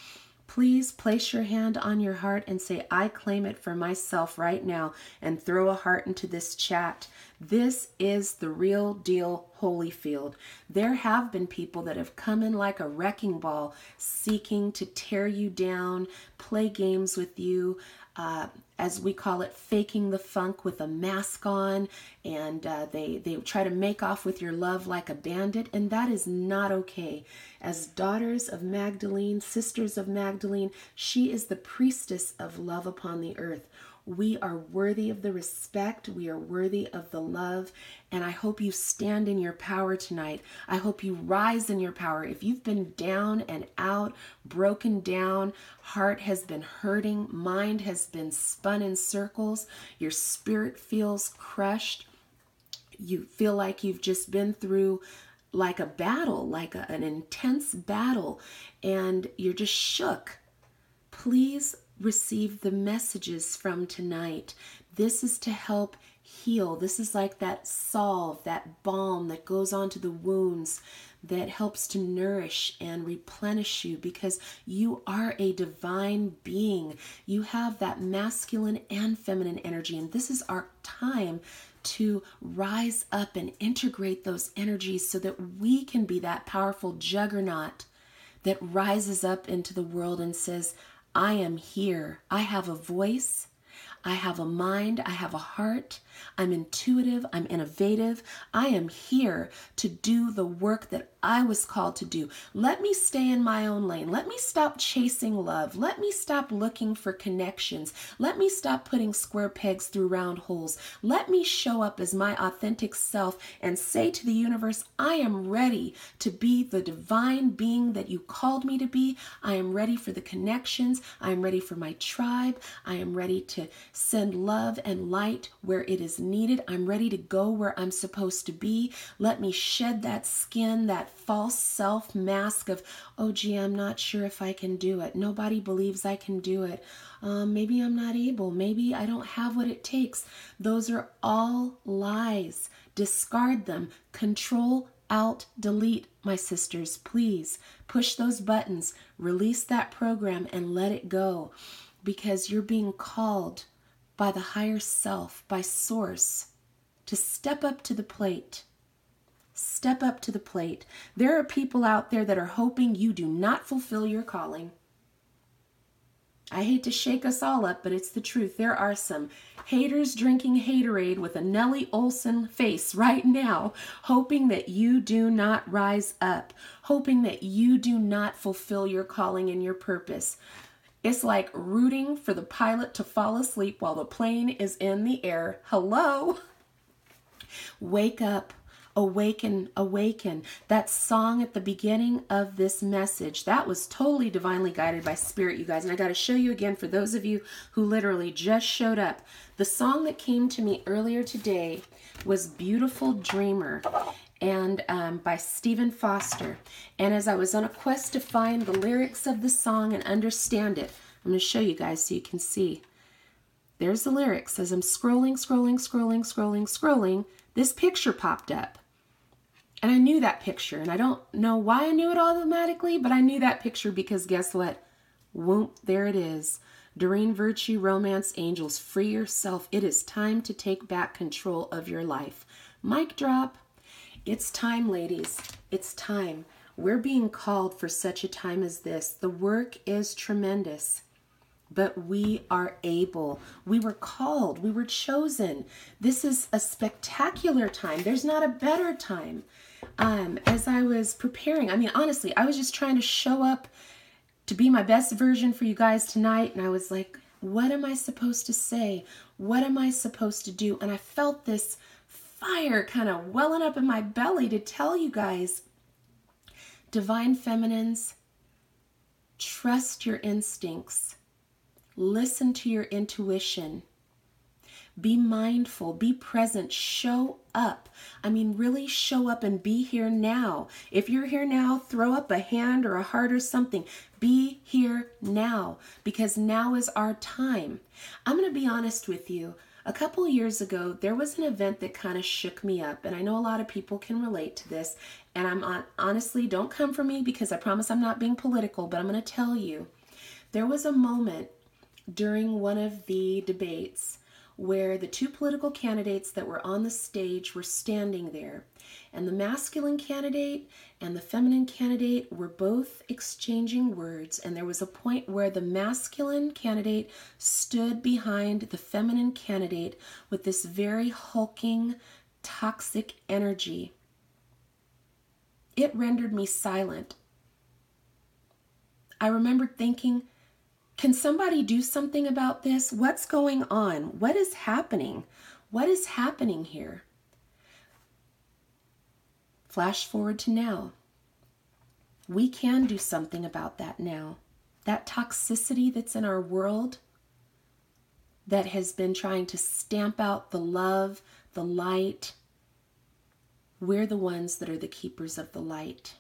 please place your hand on your heart and say, I claim it for myself right now, and throw a heart into this chat. This is the real deal Holyfield. There have been people that have come in like a wrecking ball, seeking to tear you down, play games with you, as we call it, faking the funk with a mask on, and they try to make off with your love like a bandit, and that is not okay. As daughters of Magdalene, sisters of Magdalene, she is the priestess of love upon the earth. We are worthy of the respect. We are worthy of the love. And I hope you stand in your power tonight. I hope you rise in your power. If you've been down and out, broken down, heart has been hurting, mind has been spun in circles, your spirit feels crushed, you feel like you've just been through like a battle, like an intense battle, and you're just shook, please receive the messages from tonight. This is to help heal. This is like that salve, that balm that goes onto the wounds, that helps to nourish and replenish you, because you are a divine being. You have that masculine and feminine energy, and this is our time to rise up and integrate those energies so that we can be that powerful juggernaut that rises up into the world and says, I am here. I have a voice. I have a mind. I have a heart. I'm intuitive. I'm innovative. I am here to do the work that I was called to do. Let me stay in my own lane. Let me stop chasing love. Let me stop looking for connections. Let me stop putting square pegs through round holes. Let me show up as my authentic self and say to the universe, I am ready to be the divine being that you called me to be. I am ready for the connections. I am ready for my tribe. I am ready to send love and light where it is needed. I'm ready to go where I'm supposed to be. Let me shed that skin, that false self mask of, oh gee, I'm not sure if I can do it. Nobody believes I can do it. Maybe I'm not able. Maybe I don't have what it takes. Those are all lies. Discard them. Control, Alt, delete, my sisters. Please push those buttons, release that program, and let it go, because you're being called by the higher self, by Source, to step up to the plate. Step up to the plate. There are people out there that are hoping you do not fulfill your calling. I hate to shake us all up, but it's the truth. There are some haters drinking haterade with a Nellie Olson face right now, hoping that you do not rise up, hoping that you do not fulfill your calling and your purpose. It's like rooting for the pilot to fall asleep while the plane is in the air. Hello? Wake up. Awaken, awaken. That song at the beginning of this message, that was totally divinely guided by Spirit, you guys. And I got to show you again for those of you who literally just showed up. The song that came to me earlier today was Beautiful Dreamer, and by Stephen Foster. And as I was on a quest to find the lyrics of the song and understand it, I'm going to show you guys so you can see. There's the lyrics. As I'm scrolling, this picture popped up. And I knew that picture, and I don't know why I knew it automatically, but I knew that picture because guess what? Whoop, there it is. Doreen Virtue, Romance Angels, free yourself. It is time to take back control of your life. Mic drop. It's time, ladies. It's time. We're being called for such a time as this. The work is tremendous, but we are able. We were called. We were chosen. This is a spectacular time. There's not a better time. As I was preparing, I mean, honestly, I was just trying to show up to be my best version for you guys tonight. And I was like, what am I supposed to say? What am I supposed to do? And I felt this fire kind of welling up in my belly to tell you guys, divine feminines, trust your instincts. Listen to your intuition. Be mindful, be present, show up. I mean, really show up and be here now. If you're here now, throw up a hand or a heart or something. Be here now, because now is our time. I'm going to be honest with you. A couple years ago, there was an event that kind of shook me up, and I know a lot of people can relate to this, and honestly, don't come for me because I promise I'm not being political, but I'm going to tell you. There was a moment during one of the debates where the two political candidates that were on the stage were standing there, and the masculine candidate and the feminine candidate were both exchanging words, and there was a point where the masculine candidate stood behind the feminine candidate with this very hulking, toxic energy. It rendered me silent. I remembered thinking, can somebody do something about this? What's going on? What is happening? What is happening here? Flash forward to now. We can do something about that now. That toxicity that's in our world that has been trying to stamp out the love, the light. We're the ones that are the keepers of the light.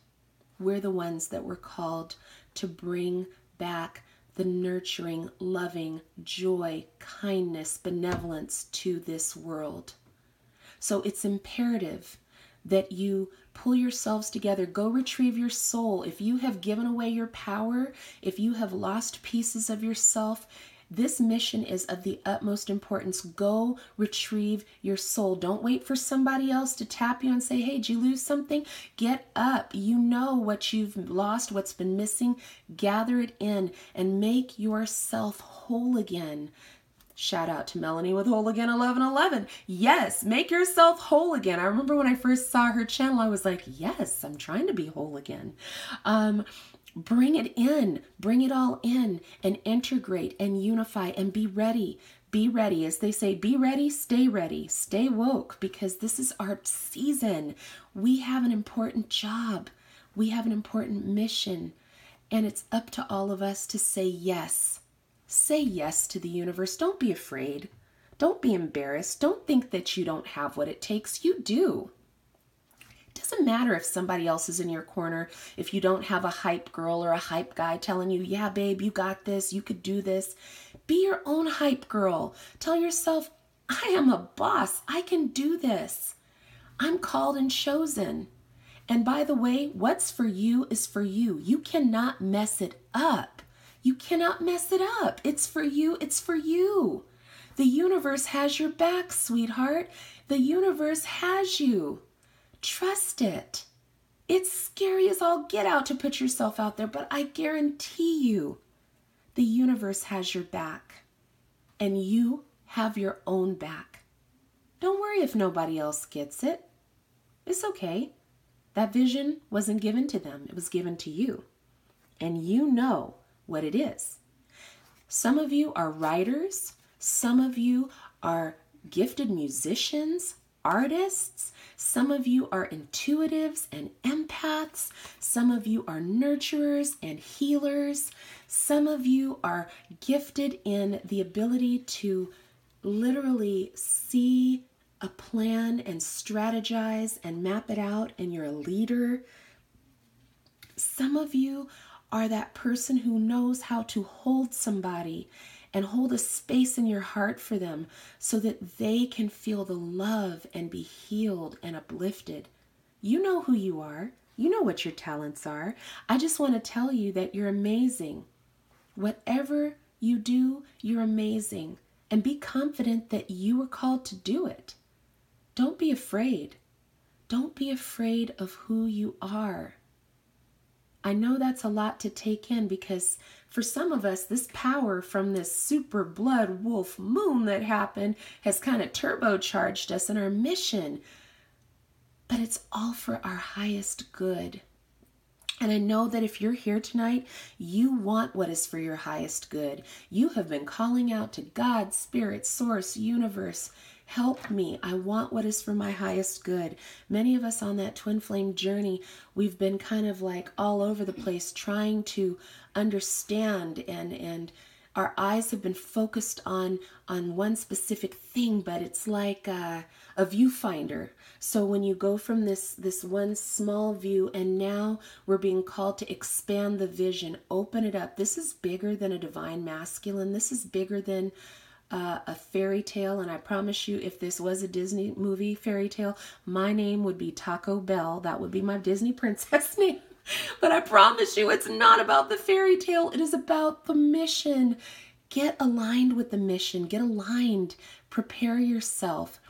We're the ones that were called to bring back the nurturing, loving, joy, kindness, benevolence to this world. So it's imperative that you pull yourselves together. Go retrieve your soul. If you have given away your power, if you have lost pieces of yourself, this mission is of the utmost importance. Go retrieve your soul. Don't wait for somebody else to tap you and say, hey, did you lose something? Get up. You know what you've lost, what's been missing. Gather it in and make yourself whole again. Shout out to Melanie with Whole Again 1111. Yes, make yourself whole again. I remember when I first saw her channel, I was like, yes, I'm trying to be whole again. Bring it in, bring it all in, and integrate and unify and be ready. Be ready. As they say, be ready, stay woke, because this is our season. We have an important job. We have an important mission, and it's up to all of us to say yes. Say yes to the universe. Don't be afraid. Don't be embarrassed. Don't think that you don't have what it takes. You do. It doesn't matter if somebody else is in your corner, if you don't have a hype girl or a hype guy telling you, yeah, babe, you got this, you could do this. Be your own hype girl. Tell yourself, I am a boss. I can do this. I'm called and chosen. And by the way, what's for you is for you. You cannot mess it up. You cannot mess it up. It's for you. It's for you. The universe has your back, sweetheart. The universe has you. Trust it. It's scary as all get out to put yourself out there, but I guarantee you the universe has your back and you have your own back. Don't worry if nobody else gets it. It's okay. That vision wasn't given to them. It was given to you. And you know what it is. Some of you are writers. Some of you are gifted musicians, artists. Some of you are intuitives and empaths. Some of you are nurturers and healers. Some of you are gifted in the ability to literally see a plan and strategize and map it out, and you're a leader. Some of you are that person who knows how to hold somebody and hold a space in your heart for them so that they can feel the love and be healed and uplifted. You know who you are. You know what your talents are. I just want to tell you that you're amazing. Whatever you do, you're amazing. And be confident that you were called to do it. Don't be afraid. Don't be afraid of who you are. I know that's a lot to take in because for some of us, this power from this super blood wolf moon that happened has kind of turbocharged us in our mission. But it's all for our highest good. And I know that if you're here tonight, you want what is for your highest good. You have been calling out to God, Spirit, Source, Universe. Help me. I want what is for my highest good. Many of us on that twin flame journey, we've been kind of like all over the place trying to understand and our eyes have been focused on one specific thing, but it's like a viewfinder. So when you go from this one small view, and now we're being called to expand the vision, open it up. This is bigger than a divine masculine. This is bigger than a fairy tale. And I promise you, if this was a Disney movie fairy tale, my name would be Taco Bell. That would be my Disney princess name. But I promise you, it's not about the fairy tale. It is about the mission. Get aligned with the mission. Get aligned. Prepare yourself.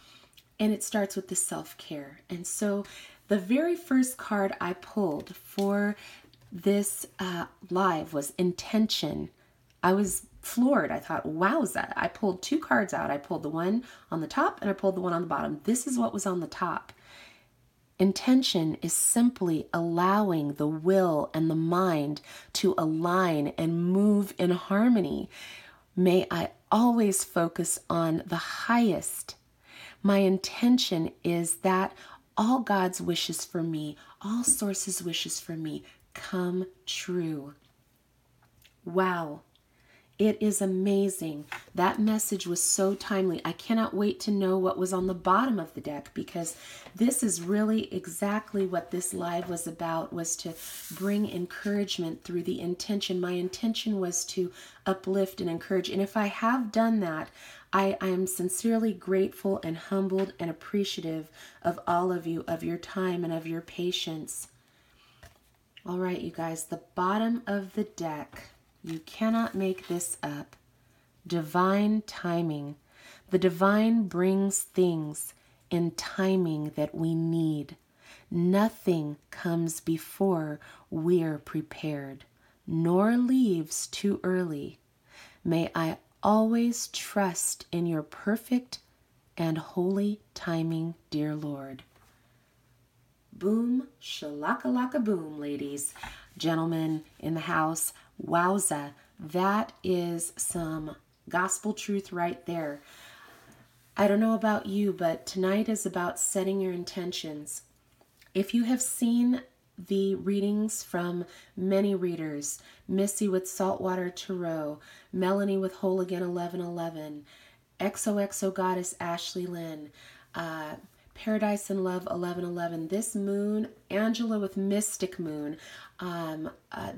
And it starts with the self-care. And so the very first card I pulled for this live was intention. I was floored. I thought, wowza. I pulled two cards out. I pulled the one on the top and I pulled the one on the bottom. This is what was on the top. Intention is simply allowing the will and the mind to align and move in harmony. May I always focus on the highest. My intention is that all God's wishes for me, all Source's wishes for me, come true. Wow. It is amazing. That message was so timely. I cannot wait to know what was on the bottom of the deck, because this is really exactly what this live was about, was to bring encouragement through the intention. My intention was to uplift and encourage. And if I have done that, I am sincerely grateful and humbled and appreciative of all of you, of your time and of your patience. All right, you guys, the bottom of the deck. You cannot make this up. Divine timing. The divine brings things in timing that we need. Nothing comes before we're prepared, nor leaves too early. May I always trust in your perfect and holy timing, dear Lord. Boom, shalakalaka boom, ladies, gentlemen in the house. Wowza, that is some gospel truth right there. I don't know about you, but tonight is about setting your intentions. If you have seen the readings from many readers, Missy with Saltwater Tarot, Melanie with Whole Again 1111, XOXO Goddess Ashley Lynn, Paradise and Love 1111, this moon, Angela with Mystic Moon,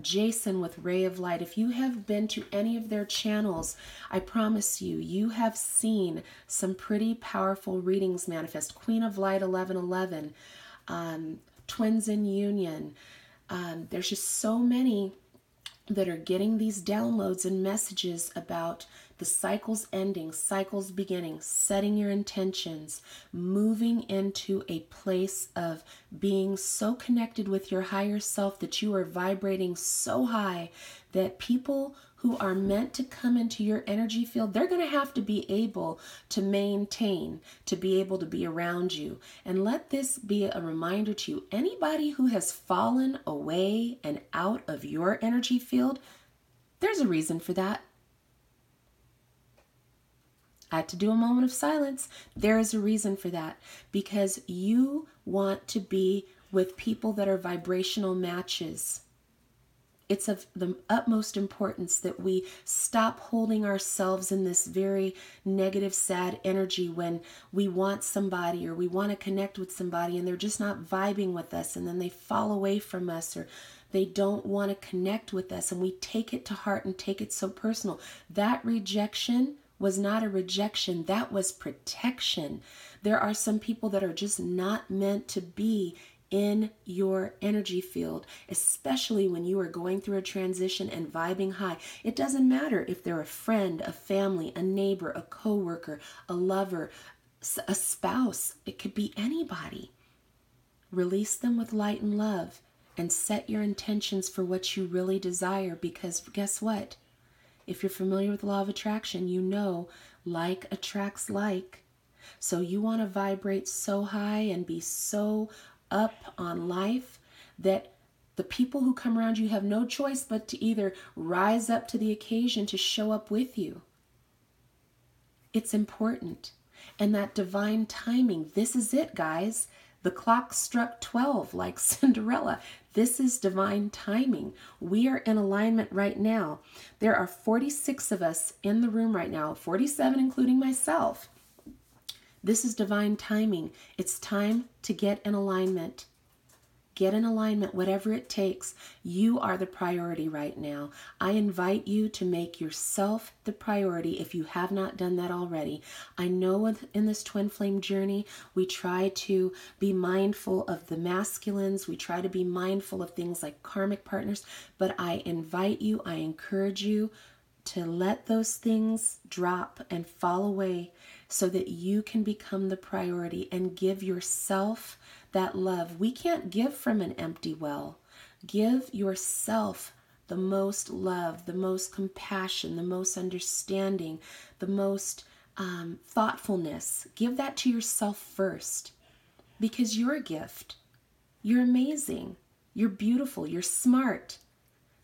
Jason with Ray of Light. If you have been to any of their channels, I promise you, you have seen some pretty powerful readings manifest. Queen of Light 1111, Twins in Union. There's just so many that are getting these downloads and messages about the cycles ending, cycles beginning, setting your intentions, moving into a place of being so connected with your higher self that you are vibrating so high that people who are meant to come into your energy field, they're going to have to be able to maintain, to be able to be around you. And let this be a reminder to you, anybody who has fallen away and out of your energy field, there's a reason for that. I had to do a moment of silence. There is a reason for that, because you want to be with people that are vibrational matches. It's of the utmost importance that we stop holding ourselves in this very negative, sad energy when we want somebody or we want to connect with somebody and they're just not vibing with us, and then they fall away from us or they don't want to connect with us, and we take it to heart and take it so personal. That rejection was not a rejection. That was protection. There are some people that are just not meant to be in your energy field, especially when you are going through a transition and vibing high. It doesn't matter if they're a friend, a family, a neighbor, a coworker, a lover, a spouse. It could be anybody. Release them with light and love and set your intentions for what you really desire, because guess what? If you're familiar with the law of attraction, you know like attracts like. So you want to vibrate so high and be so up on life that the people who come around you have no choice but to either rise up to the occasion to show up with you. It's important. And that divine timing, this is it, guys. The clock struck 12 like Cinderella. This is divine timing. We are in alignment right now. There are 46 of us in the room right now, 47 including myself. This is divine timing. It's time to get in alignment. Get in alignment, whatever it takes. You are the priority right now. I invite you to make yourself the priority if you have not done that already. I know in this twin flame journey, we try to be mindful of the masculines. We try to be mindful of things like karmic partners, but I invite you, I encourage you to let those things drop and fall away so that you can become the priority and give yourself that love. We can't give from an empty well. Give yourself the most love, the most compassion, the most understanding, the most thoughtfulness. Give that to yourself first, because you're a gift. You're amazing. You're beautiful. You're smart.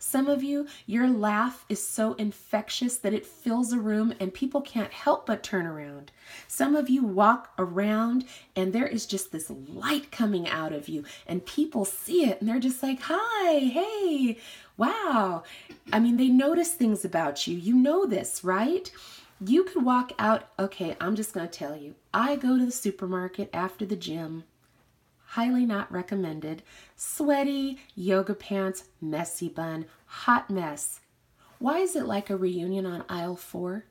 Some of you, your laugh is so infectious that it fills a room and people can't help but turn around. Some of you walk around and there is just this light coming out of you and people see it and they're just like, hi, hey, wow. I mean, they notice things about you. You know this, right? You could walk out. Okay, I'm just going to tell you. I go to the supermarket after the gym. Highly not recommended. Sweaty, yoga pants, messy bun, hot mess. Why is it like a reunion on aisle 4?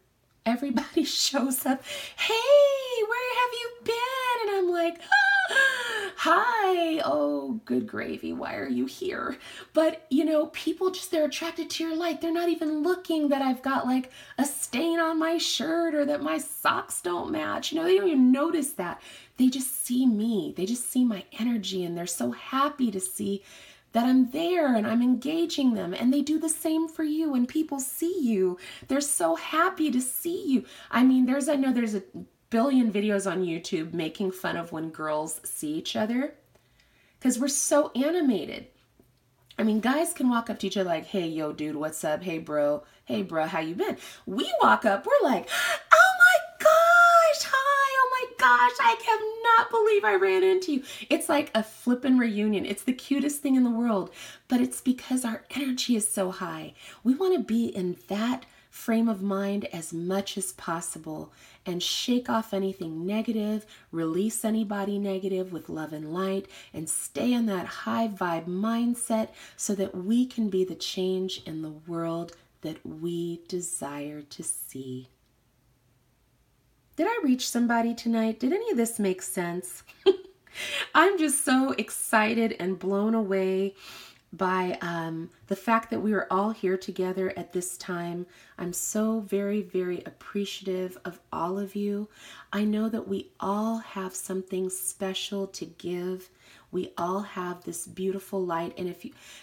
Everybody shows up. Hey, where have you been? And I'm like, hi. Oh, good gravy. Why are you here? But, you know, people just, they're attracted to your light. They're not even looking that I've got like a stain on my shirt or that my socks don't match. You know, they don't even notice that. They just see me. They just see my energy and they're so happy to see that I'm there and I'm engaging them. And they do the same for you when people see you. They're so happy to see you. I mean, I know there's a billion videos on YouTube making fun of when girls see each other because we're so animated. I mean, guys can walk up to each other like, hey, yo, dude, what's up? Hey, bro, how you been? We walk up, we're like, oh my gosh, hi, oh my gosh, I cannot believe I ran into you. It's like a flippin' reunion. It's the cutest thing in the world, but it's because our energy is so high. We want to be in that frame of mind as much as possible and shake off anything negative, release anybody negative with love and light, and stay in that high vibe mindset so that we can be the change in the world that we desire to see. Did I reach somebody tonight? Did any of this make sense? I'm just so excited and blown away by the fact that we are all here together at this time. I'm so very, very appreciative of all of you. I know that we all have something special to give. We all have this beautiful light. And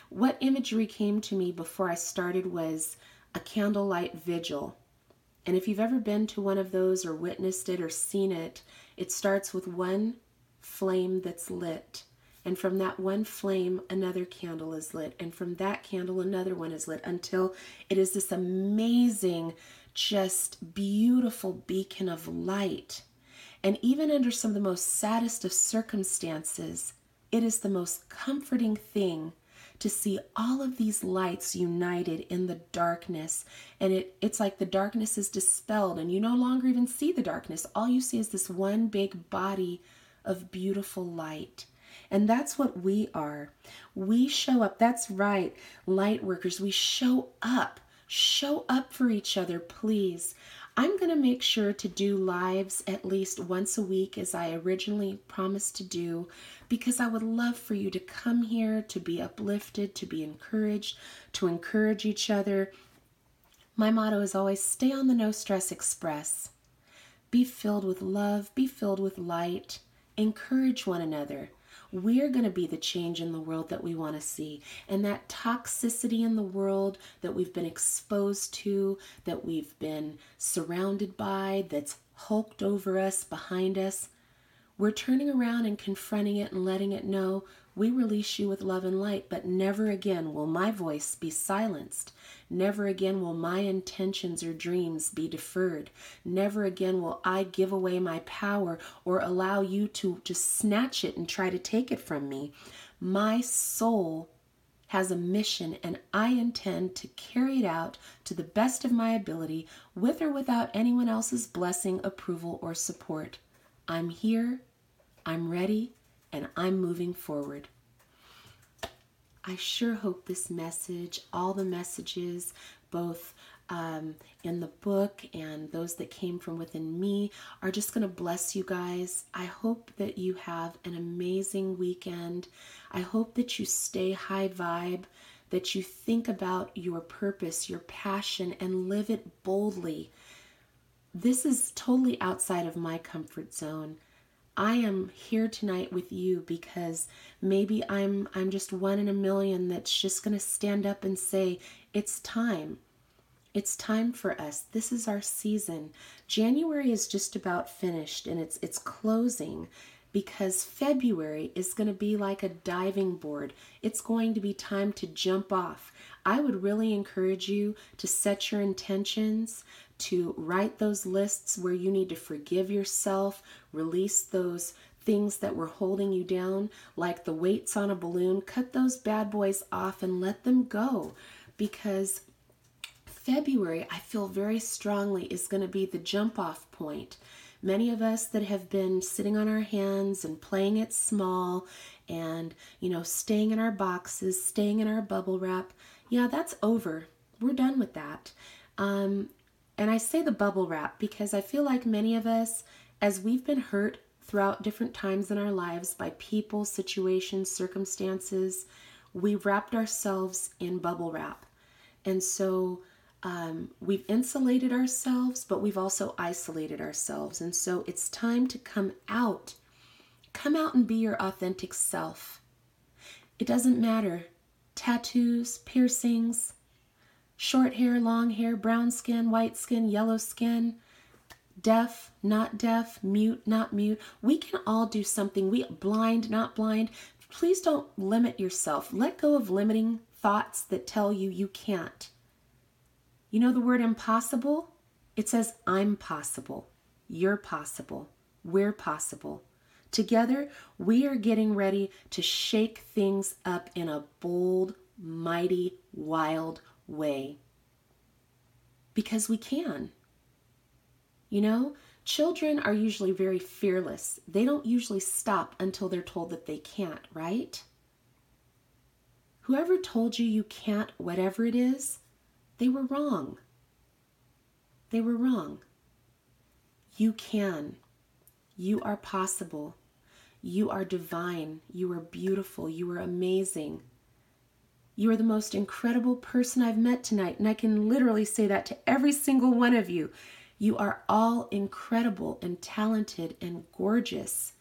what imagery came to me before I started was a candlelight vigil. And if you've ever been to one of those or witnessed it or seen it, it starts with one flame that's lit. And from that one flame, another candle is lit. And from that candle, another one is lit until it is this amazing, just beautiful beacon of light. And even under some of the most saddest of circumstances, it is the most comforting thing to see all of these lights united in the darkness. And it's like the darkness is dispelled and you no longer even see the darkness. All you see is this one big body of beautiful light. And that's what we are. We show up. That's right, light workers. We show up. Show up for each other, please. I'm going to make sure to do lives at least once a week as I originally promised to do, because I would love for you to come here, to be uplifted, to be encouraged, to encourage each other. My motto is always stay on the No Stress Express. Be filled with love. Be filled with light. Encourage one another. We're going to be the change in the world that we want to see. And that toxicity in the world that we've been exposed to, that we've been surrounded by, that's hulked over us, behind us, we're turning around and confronting it and letting it know we release you with love and light, but never again will my voice be silenced. Never again will my intentions or dreams be deferred. Never again will I give away my power or allow you to just snatch it and try to take it from me. My soul has a mission, and I intend to carry it out to the best of my ability, with or without anyone else's blessing, approval, or support. I'm here, I'm ready, and I'm moving forward. I sure hope this message, all the messages, both in the book and those that came from within me, are just going to bless you guys. I hope that you have an amazing weekend. I hope that you stay high vibe, that you think about your purpose, your passion, and live it boldly. This is totally outside of my comfort zone. I am here tonight with you because maybe I'm just one in a million that's just going to stand up and say, it's time. It's time for us. This is our season. January is just about finished, and it's closing, because February is going to be like a diving board. It's going to be time to jump off. I would really encourage you to set your intentions, to write those lists where you need to forgive yourself, release those things that were holding you down, like the weights on a balloon. Cut those bad boys off and let them go, because February, I feel very strongly, is going to be the jump off point. Many of us that have been sitting on our hands and playing it small and, staying in our boxes, staying in our bubble wrap, yeah, that's over. We're done with that. And I say the bubble wrap because I feel like many of us, as we've been hurt throughout different times in our lives by people, situations, circumstances, we've wrapped ourselves in bubble wrap. And so we've insulated ourselves, but we've also isolated ourselves. And so it's time to come out. Come out and be your authentic self. It doesn't matter. Tattoos, piercings, short hair, long hair, brown skin, white skin, yellow skin, deaf, not deaf, mute, not mute. We can all do something. Blind, not blind. Please don't limit yourself. Let go of limiting thoughts that tell you you can't. You know the word impossible? It says I'm possible. You're possible. We're possible. Together, we are getting ready to shake things up in a bold, mighty, wild way. Because we can. Children are usually very fearless. They don't usually stop until they're told that they can't, right? Whoever told you you can't, whatever it is, they were wrong. They were wrong. You can. You are possible. You are divine. You are beautiful. You are amazing. You are the most incredible person I've met tonight, and I can literally say that to every single one of you. You are all incredible and talented and gorgeous.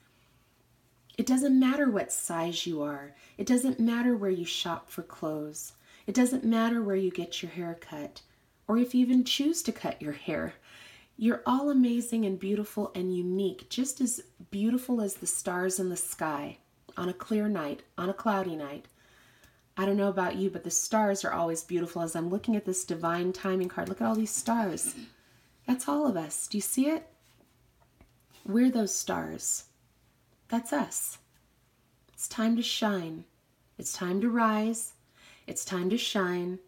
It doesn't matter what size you are. It doesn't matter where you shop for clothes. It doesn't matter where you get your hair cut, or if you even choose to cut your hair. You're all amazing and beautiful and unique, just as beautiful as the stars in the sky on a clear night, on a cloudy night. I don't know about you, but the stars are always beautiful. As I'm looking at this divine timing card, look at all these stars. That's all of us. Do you see it? We're those stars. That's us. It's time to shine. It's time to rise. It's time to shine.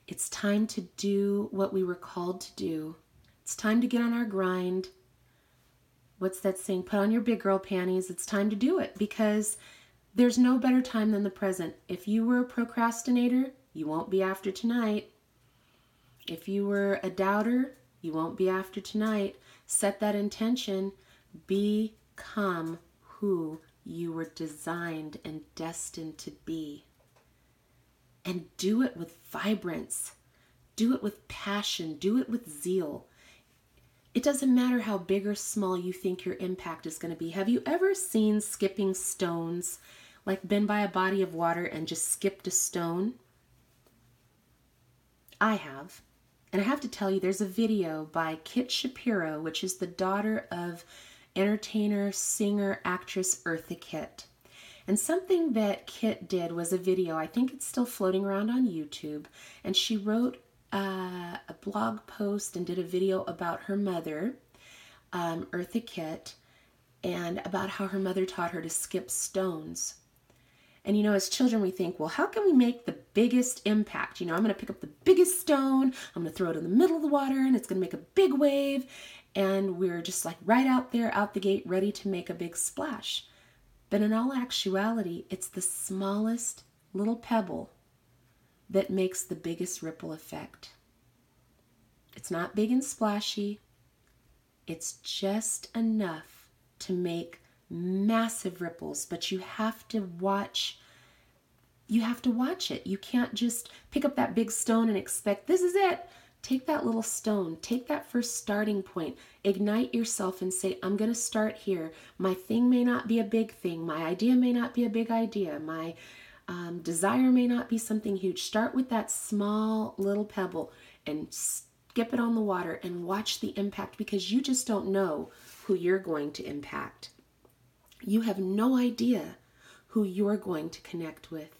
It's time to do what we were called to do. It's time to get on our grind. What's that saying? Put on your big girl panties. It's time to do it, because there's no better time than the present. If you were a procrastinator, you won't be after tonight. If you were a doubter, you won't be after tonight. Set that intention. Become who you were designed and destined to be. And do it with vibrance. Do it with passion. Do it with zeal. It doesn't matter how big or small you think your impact is going to be. Have you ever seen skipping stones? Like been by a body of water and just skipped a stone? I have. And I have to tell you, there's a video by Kit Shapiro, which is the daughter of entertainer, singer, actress Eartha Kitt. And something that Kit did was a video, I think it's still floating around on YouTube, and she wrote a blog post and did a video about her mother, Eartha Kitt, and about how her mother taught her to skip stones. And as children, we think, well, how can we make the biggest impact? I'm going to pick up the biggest stone, I'm going to throw it in the middle of the water, and it's going to make a big wave. And we're just like right out there, out the gate, ready to make a big splash. But in all actuality, it's the smallest little pebble that makes the biggest ripple effect. It's not big and splashy. It's just enough to make massive ripples, but you have to watch it. You can't just pick up that big stone and expect this is it. Take that little stone, take that first starting point, ignite yourself and say, I'm going to start here. My thing may not be a big thing. My idea may not be a big idea. My desire may not be something huge. Start with that small little pebble and skip it on the water and watch the impact, because you just don't know who you're going to impact. You have no idea who you're going to connect with,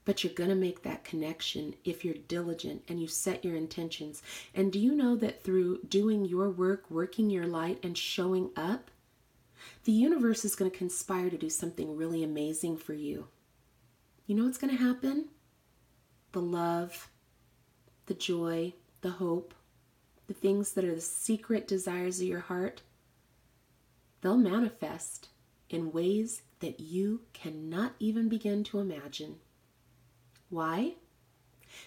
but you're going to make that connection if you're diligent and you set your intentions. And do you know that through doing your work, working your light, and showing up, the universe is going to conspire to do something really amazing for you? You know what's going to happen? The love, the joy, the hope, the things that are the secret desires of your heart, they'll manifest in ways that you cannot even begin to imagine. Why?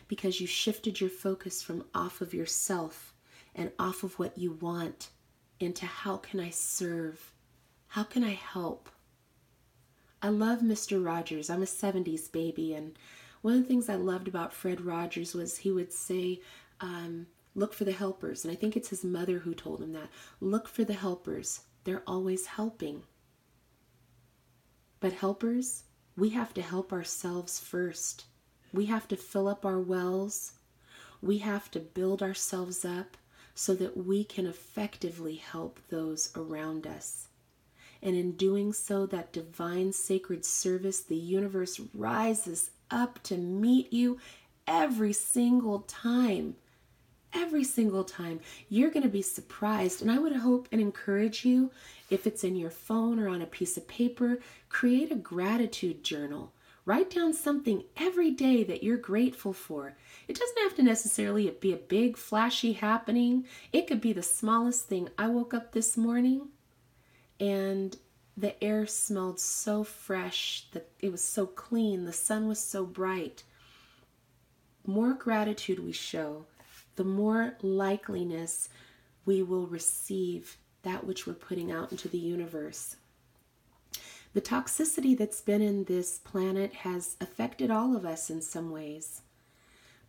Because you shifted your focus from off of yourself and off of what you want into how can I serve? How can I help? I love Mr. Rogers. I'm a 70s baby, and one of the things I loved about Fred Rogers was he would say, look for the helpers. And I think it's his mother who told him that. Look for the helpers. They're always helping. But helpers, we have to help ourselves first. We have to fill up our wells. We have to build ourselves up so that we can effectively help those around us. And in doing so, that divine sacred service, the universe rises up to meet you every single time. Every single time. You're going to be surprised. And I would hope and encourage you, if it's in your phone or on a piece of paper, create a gratitude journal. Write down something every day that you're grateful for. It doesn't have to necessarily be a big, flashy happening. It could be the smallest thing. I woke up this morning and the air smelled so fresh, that it was so clean, the sun was so bright. The more gratitude we show, the more likeliness we will receive that which we're putting out into the universe. The toxicity that's been in this planet has affected all of us in some ways.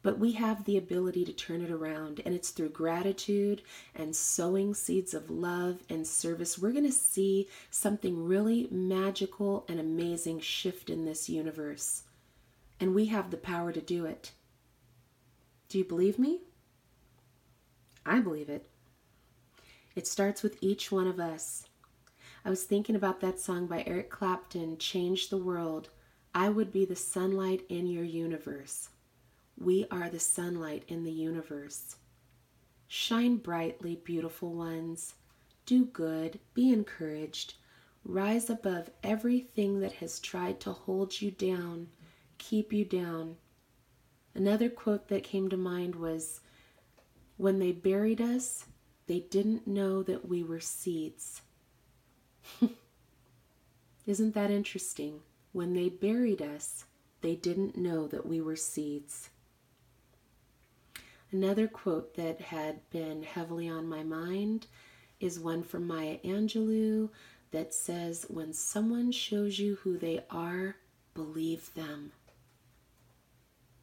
But we have the ability to turn it around, and it's through gratitude and sowing seeds of love and service. We're going to see something really magical and amazing shift in this universe, and we have the power to do it. Do you believe me? I believe it. It starts with each one of us. I was thinking about that song by Eric Clapton, Change the World. I would be the sunlight in your universe. We are the sunlight in the universe. Shine brightly, beautiful ones. Do good. Be encouraged. Rise above everything that has tried to hold you down, keep you down. Another quote that came to mind was, when they buried us, they didn't know that we were seeds. Isn't that interesting? When they buried us, they didn't know that we were seeds. Another quote that had been heavily on my mind is one from Maya Angelou that says, when someone shows you who they are, believe them.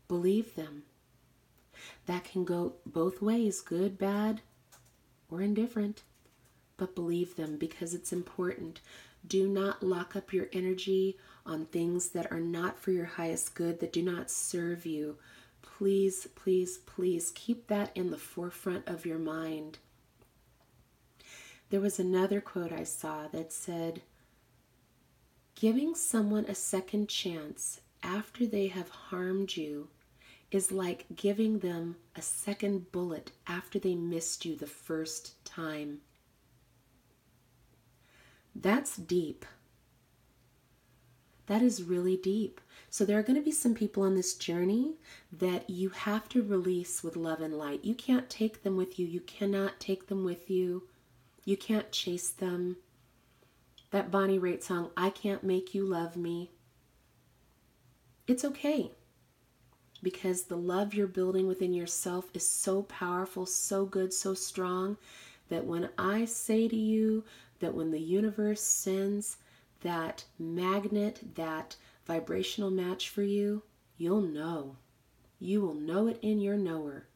Believe them. That can go both ways, good, bad, or indifferent. But believe them, because it's important. Do not lock up your energy on things that are not for your highest good, that do not serve you. Please, please, please keep that in the forefront of your mind. There was another quote I saw that said, giving someone a second chance after they have harmed you is like giving them a second bullet after they missed you the first time. That's deep. That is really deep. So there are going to be some people on this journey that you have to release with love and light. You can't take them with you. You cannot take them with you. You can't chase them. That Bonnie Raitt song, I Can't Make You Love Me. It's okay, because the love you're building within yourself is so powerful, so good, so strong, that when I say to you that when the universe sends that magnet, that vibrational match for you, you'll know. You will know it in your knower.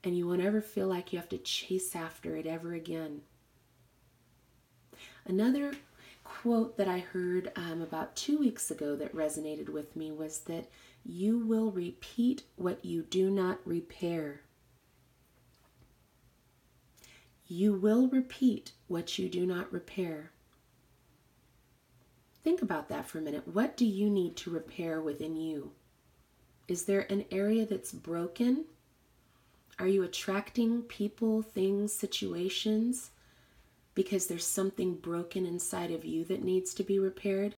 And you won't ever feel like you have to chase after it ever again. Another quote that I heard about 2 weeks ago that resonated with me was that you will repeat what you do not repair. You will repeat what you do not repair. Think about that for a minute. What do you need to repair within you? Is there an area that's broken? Are you attracting people, things, situations because there's something broken inside of you that needs to be repaired?